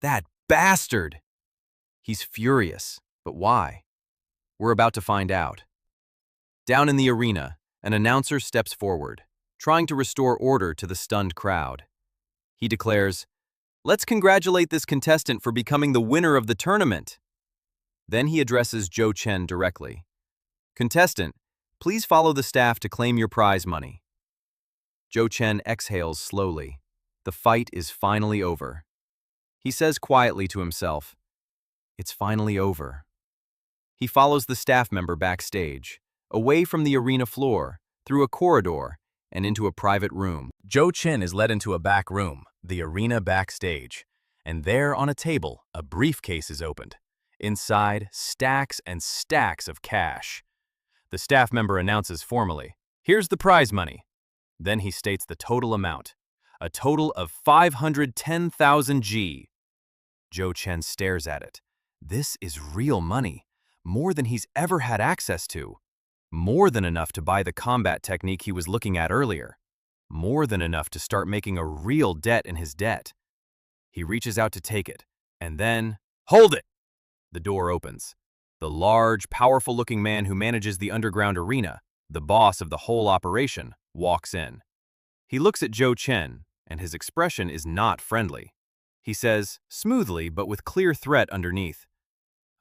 Speaker 2: "That bastard!" He's furious, but why? We're about to find out. Down in the arena, an announcer steps forward, trying to restore order to the stunned crowd. He declares, "Let's congratulate this contestant for becoming the winner of the tournament." Then he addresses Zhou Chen directly. "Contestant, please follow the staff to claim your prize money." Zhou Chen exhales slowly. The fight is finally over. He says quietly to himself, "It's finally over." He follows the staff member backstage, away from the arena floor, through a corridor, and into a private room. Zhou Chen is led into a back room, the arena backstage, and there on a table, a briefcase is opened. Inside, stacks and stacks of cash. The staff member announces formally, "Here's the prize money." Then he states the total amount, a total of 510,000 G. Zhou Chen stares at it. This is real money, more than he's ever had access to. More than enough to buy the combat technique he was looking at earlier. More than enough to start making a real dent in his debt. He reaches out to take it, and then, "Hold it!" The door opens. The large, powerful-looking man who manages the underground arena, the boss of the whole operation, walks in. He looks at Joe Chen, and his expression is not friendly. He says, smoothly but with clear threat underneath,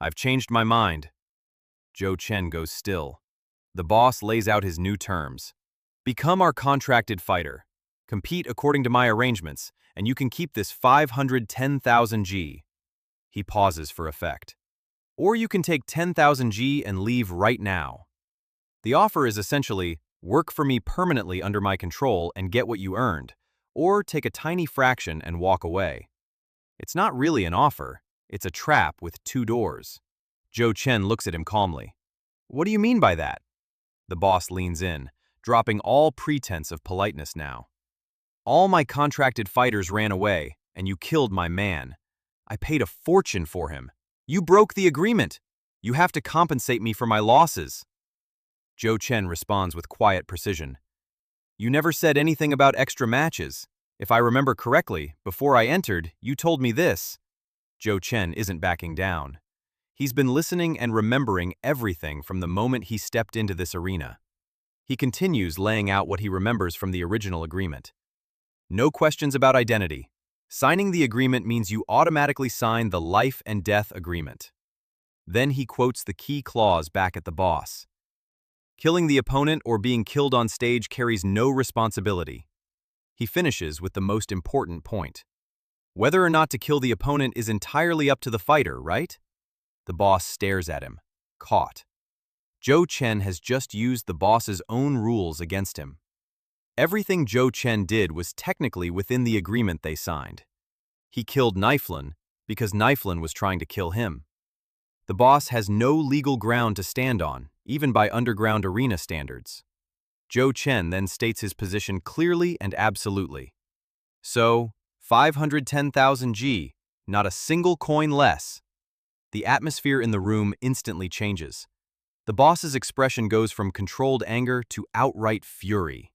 Speaker 2: "I've changed my mind." Joe Chen goes still. The boss lays out his new terms. "Become our contracted fighter. Compete according to my arrangements, and you can keep this 510,000 G." He pauses for effect. "Or you can take 10,000 G and leave right now." The offer is essentially, work for me permanently under my control and get what you earned, or take a tiny fraction and walk away. It's not really an offer, it's a trap with two doors. Joe Chen looks at him calmly. "What do you mean by that?" The boss leans in, dropping all pretense of politeness now. "All my contracted fighters ran away, and you killed my man. I paid a fortune for him. You broke the agreement. You have to compensate me for my losses." Joe Chen responds with quiet precision. "You never said anything about extra matches. If I remember correctly, before I entered, you told me this." Joe Chen isn't backing down. He's been listening and remembering everything from the moment he stepped into this arena. He continues laying out what he remembers from the original agreement. No questions about identity. Signing the agreement means you automatically sign the life and death agreement. Then he quotes the key clause back at the boss. "Killing the opponent or being killed on stage carries no responsibility." He finishes with the most important point. Whether or not to kill the opponent is entirely up to the fighter, right? The boss stares at him, caught. Joe Chen has just used the boss's own rules against him. Everything Joe Chen did was technically within the agreement they signed. He killed Knifelin because Knifelin was trying to kill him. The boss has no legal ground to stand on, even by underground arena standards. Joe Chen then states his position clearly and absolutely. So, 510,000 G, not a single coin less. The atmosphere in the room instantly changes. The boss's expression goes from controlled anger to outright fury.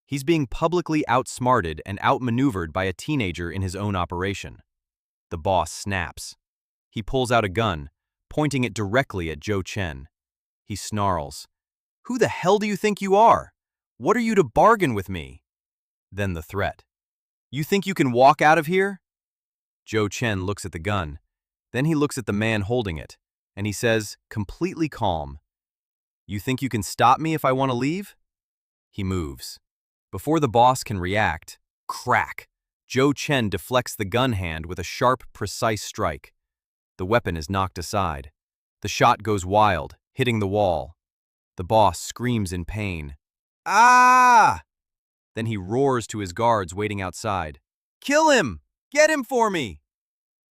Speaker 2: He's being publicly outsmarted and outmaneuvered by a teenager in his own operation. The boss snaps. He pulls out a gun, pointing it directly at Joe Chen. He snarls, "Who the hell do you think you are? What are you to bargain with me?" Then the threat. "You think you can walk out of here?" Joe Chen looks at the gun. Then he looks at the man holding it, and he says, completely calm, "You think you can stop me if I want to leave?" He moves. Before the boss can react, crack! Joe Chen deflects the gun hand with a sharp, precise strike. The weapon is knocked aside. The shot goes wild, hitting the wall. The boss screams in pain. "Ah!" Then he roars to his guards waiting outside. "Kill him! Get him for me!"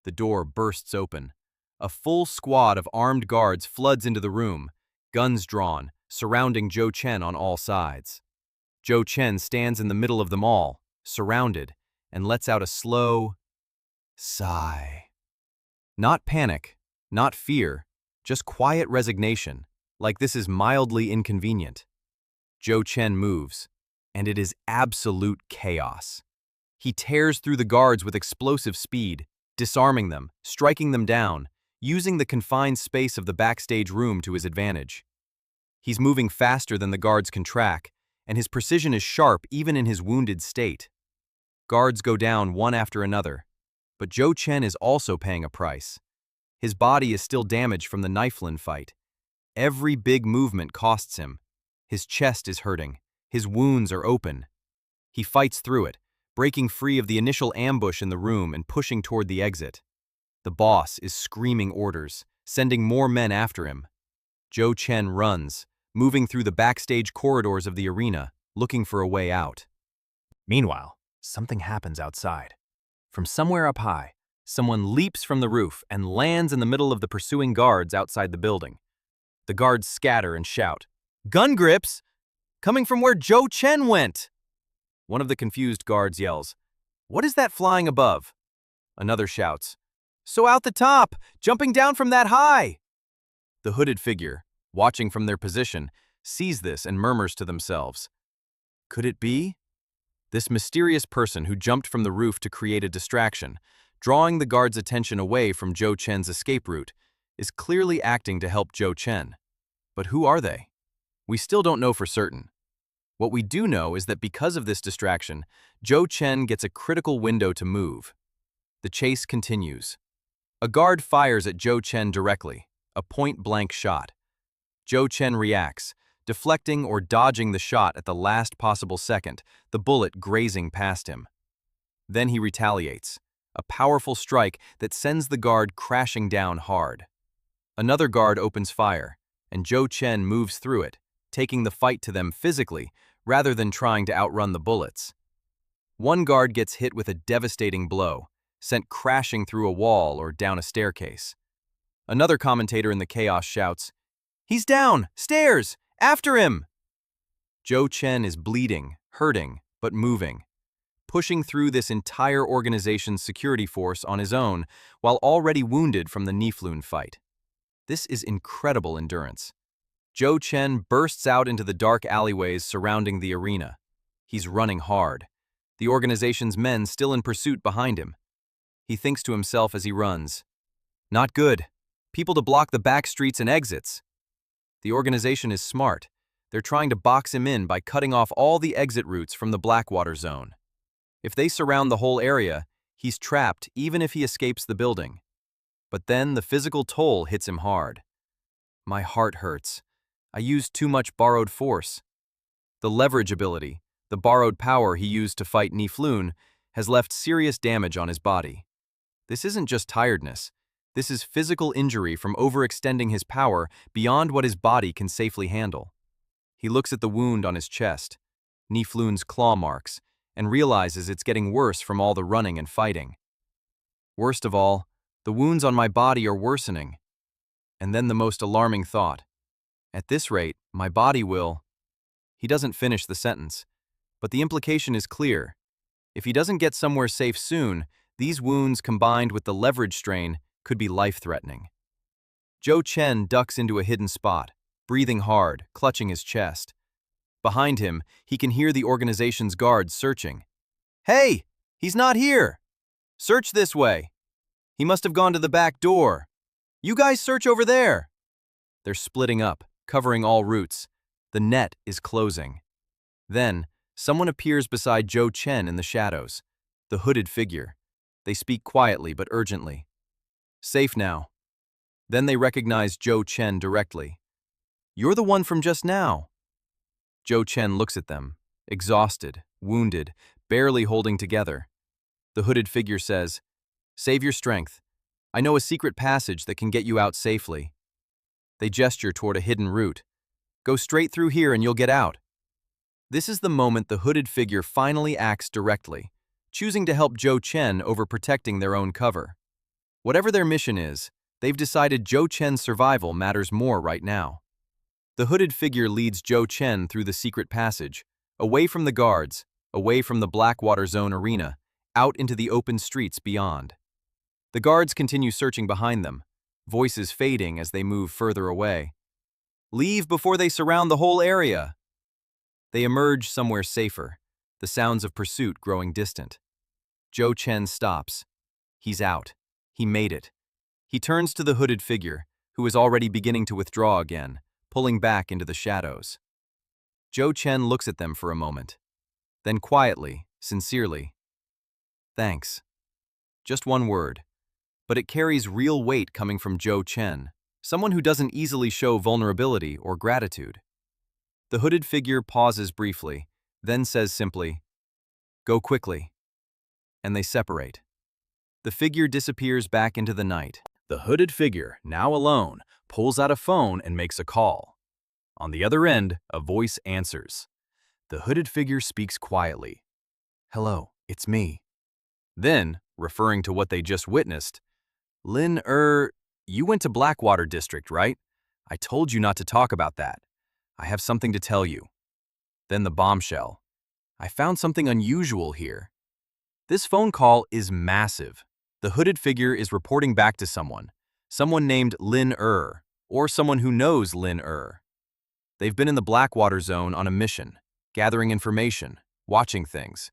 Speaker 2: The door bursts open. A full squad of armed guards floods into the room, guns drawn, surrounding Joe Chen on all sides. Joe Chen stands in the middle of them all, surrounded, and lets out a slow sigh. Not panic, not fear, just quiet resignation, like this is mildly inconvenient. Joe Chen moves, and it is absolute chaos. He tears through the guards with explosive speed, disarming them, striking them down, using the confined space of the backstage room to his advantage. He's moving faster than the guards can track, and his precision is sharp even in his wounded state. Guards go down one after another, but Joe Chen is also paying a price. His body is still damaged from the Knifelin fight. Every big movement costs him. His chest is hurting. His wounds are open. He fights through it, breaking free of the initial ambush in the room and pushing toward the exit. The boss is screaming orders, sending more men after him. Joe Chen runs, moving through the backstage corridors of the arena, looking for a way out. Meanwhile, something happens outside. From somewhere up high, someone leaps from the roof and lands in the middle of the pursuing guards outside the building. The guards scatter and shout, "Gun grips! Coming from where Joe Chen went!" One of the confused guards yells, "What is that flying above?" Another shouts, "So out the top, jumping down from that high!" The hooded figure, watching from their position, sees this and murmurs to themselves, "Could it be?" This mysterious person who jumped from the roof to create a distraction, drawing the guards' attention away from Joe Chen's escape route,
Speaker 1: is clearly acting to help Joe Chen. But who are they? We still don't know for certain. What we do know is that because of this distraction, Joe Chen gets a critical window to move. The chase continues. A guard fires at Joe Chen directly, a point-blank shot. Joe Chen reacts, deflecting or dodging the shot at the last possible second, the bullet grazing past him. Then he retaliates, a powerful strike that sends the guard crashing down hard. Another guard opens fire, and Joe Chen moves through it, taking the fight to them physically rather than trying to outrun the bullets. One guard gets hit with a devastating blow, sent crashing through a wall or down a staircase. Another commentator in the chaos shouts, "He's down! Stairs! After him!" Joe Chen is bleeding, hurting, but moving, pushing through this entire organization's security force on his own while already wounded from the Niflun fight. This is incredible endurance. Joe Chen bursts out into the dark alleyways surrounding the arena. He's running hard, the organization's men still in pursuit behind him. He thinks to himself as he runs, "Not good. People to block the back streets and exits." The organization is smart. They're trying to box him in by cutting off all the exit routes from the Blackwater zone. If they surround the whole area, he's trapped even if he escapes the building. But then the physical toll hits him hard. My heart hurts. I used too much borrowed force. The leverage ability, the borrowed power he used to fight Niflun, has left serious damage on his body. This isn't just tiredness. This is physical injury from overextending his power beyond what his body can safely handle. He looks at the wound on his chest, Niflun's claw marks, and realizes it's getting worse from all the running and fighting. Worst of all, the wounds on my body are worsening. And then the most alarming thought. At this rate, my body will... He doesn't finish the sentence, but the implication is clear. If he doesn't get somewhere safe soon, these wounds combined with the leverage strain could be life-threatening. Joe Chen ducks into a hidden spot, breathing hard, clutching his chest. Behind him, he can hear the organization's guards searching. "Hey! He's not here! Search this way! He must have gone to the back door! You guys search over there!" They're splitting up, covering all routes. The net is closing. Then, someone appears beside Joe Chen in the shadows, the hooded figure. They speak quietly but urgently. "Safe now." Then they recognize Joe Chen directly. "You're the one from just now." Joe Chen looks at them, exhausted, wounded, barely holding together. The hooded figure says, "Save your strength. I know a secret passage that can get you out safely." They gesture toward a hidden route. "Go straight through here and you'll get out." This is the moment the hooded figure finally acts directly, choosing to help Joe Chen over protecting their own cover. Whatever their mission is, they've decided Joe Chen's survival matters more right now. The hooded figure leads Joe Chen through the secret passage, away from the guards, away from the Blackwater Zone arena, out into the open streets beyond. The guards continue searching behind them, voices fading as they move further away. "Leave before they surround the whole area!" They emerge somewhere safer, the sounds of pursuit growing distant. Joe Chen stops. He's out. He made it. He turns to the hooded figure, who is already beginning to withdraw again, pulling back into the shadows. Joe Chen looks at them for a moment. Then quietly, sincerely, "Thanks." Just one word. But it carries real weight coming from Joe Chen, someone who doesn't easily show vulnerability or gratitude. The hooded figure pauses briefly, then says simply, "Go quickly." And they separate. The figure disappears back into the night. The hooded figure, now alone, pulls out a phone and makes a call. On the other end, a voice answers. The hooded figure speaks quietly. "Hello, it's me." Then, referring to what they just witnessed, "Lin, you went to Blackwater District, right? I told you not to talk about that. I have something to tell you." Then the bombshell. "I found something unusual here." This phone call is massive. The hooded figure is reporting back to someone named Lin, or someone who knows Lin. They've been in the Blackwater Zone on a mission, gathering information, watching things.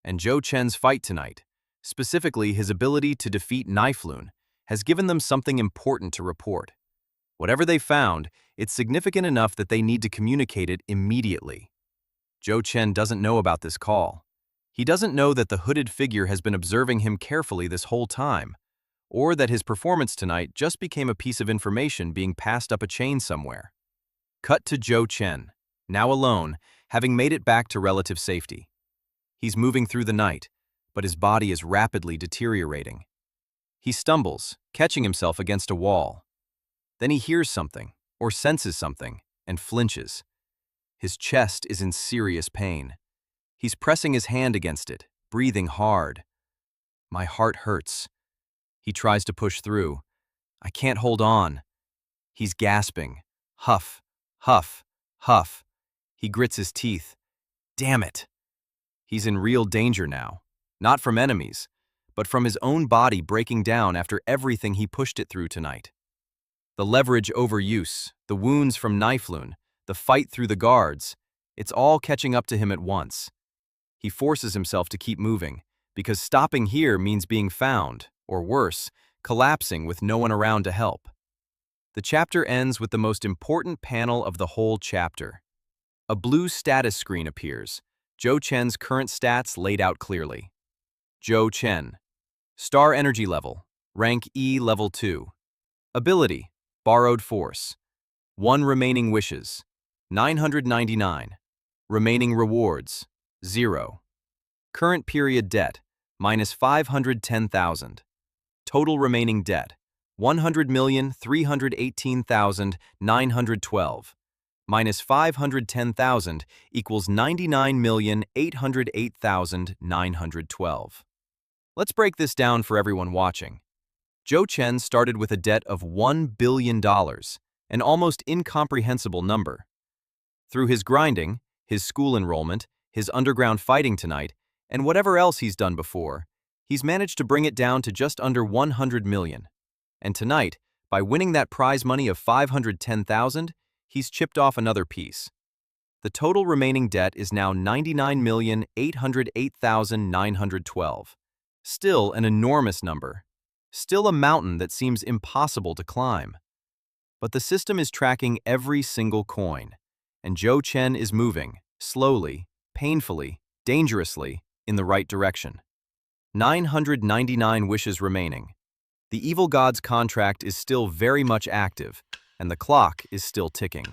Speaker 1: And Joe Chen's fight tonight, specifically his ability to defeat Niflun, has given them something important to report. Whatever they found, it's significant enough that they need to communicate it immediately. Joe Chen doesn't know about this call. He doesn't know that the hooded figure has been observing him carefully this whole time, or that his performance tonight just became a piece of information being passed up a chain somewhere. Cut to Joe Chen, now alone, having made it back to relative safety. He's moving through the night, but his body is rapidly deteriorating. He stumbles, catching himself against a wall. Then he hears something, or senses something, and flinches. His chest is in serious pain. He's pressing his hand against it, breathing hard. My heart hurts. He tries to push through. I can't hold on. He's gasping. Huff, huff, huff. He grits his teeth. Damn it. He's in real danger now. Not from enemies, but from his own body breaking down after everything he pushed it through tonight. The leverage overuse, the wounds from Knifeloon, the fight through the guards, it's all catching up to him at once. He forces himself to keep moving, because stopping here means being found, or worse, collapsing with no one around to help. The chapter ends with the most important panel of the whole chapter. A blue status screen appears, Joe Chen's current stats laid out clearly. Joe Chen. Star energy level, rank E level 2. Ability, borrowed force. 1 remaining wishes, 999. Remaining rewards, 0. Current period debt, minus 510,000. Total remaining debt, 100,318,912. Minus 510,000 equals 99,808,912. Let's break this down for everyone watching. Joe Chen started with a debt of $1 billion, an almost incomprehensible number. Through his grinding, his school enrollment, his underground fighting tonight, and whatever else he's done before, he's managed to bring it down to just under 100 million. And tonight, by winning that prize money of 510,000, he's chipped off another piece. The total remaining debt is now 99,808,912. Still an enormous number. Still a mountain that seems impossible to climb. But the system is tracking every single coin, and Joe Chen is moving, slowly, painfully, dangerously, in the right direction. 999 wishes remaining. The evil god's contract is still very much active, and the clock is still ticking.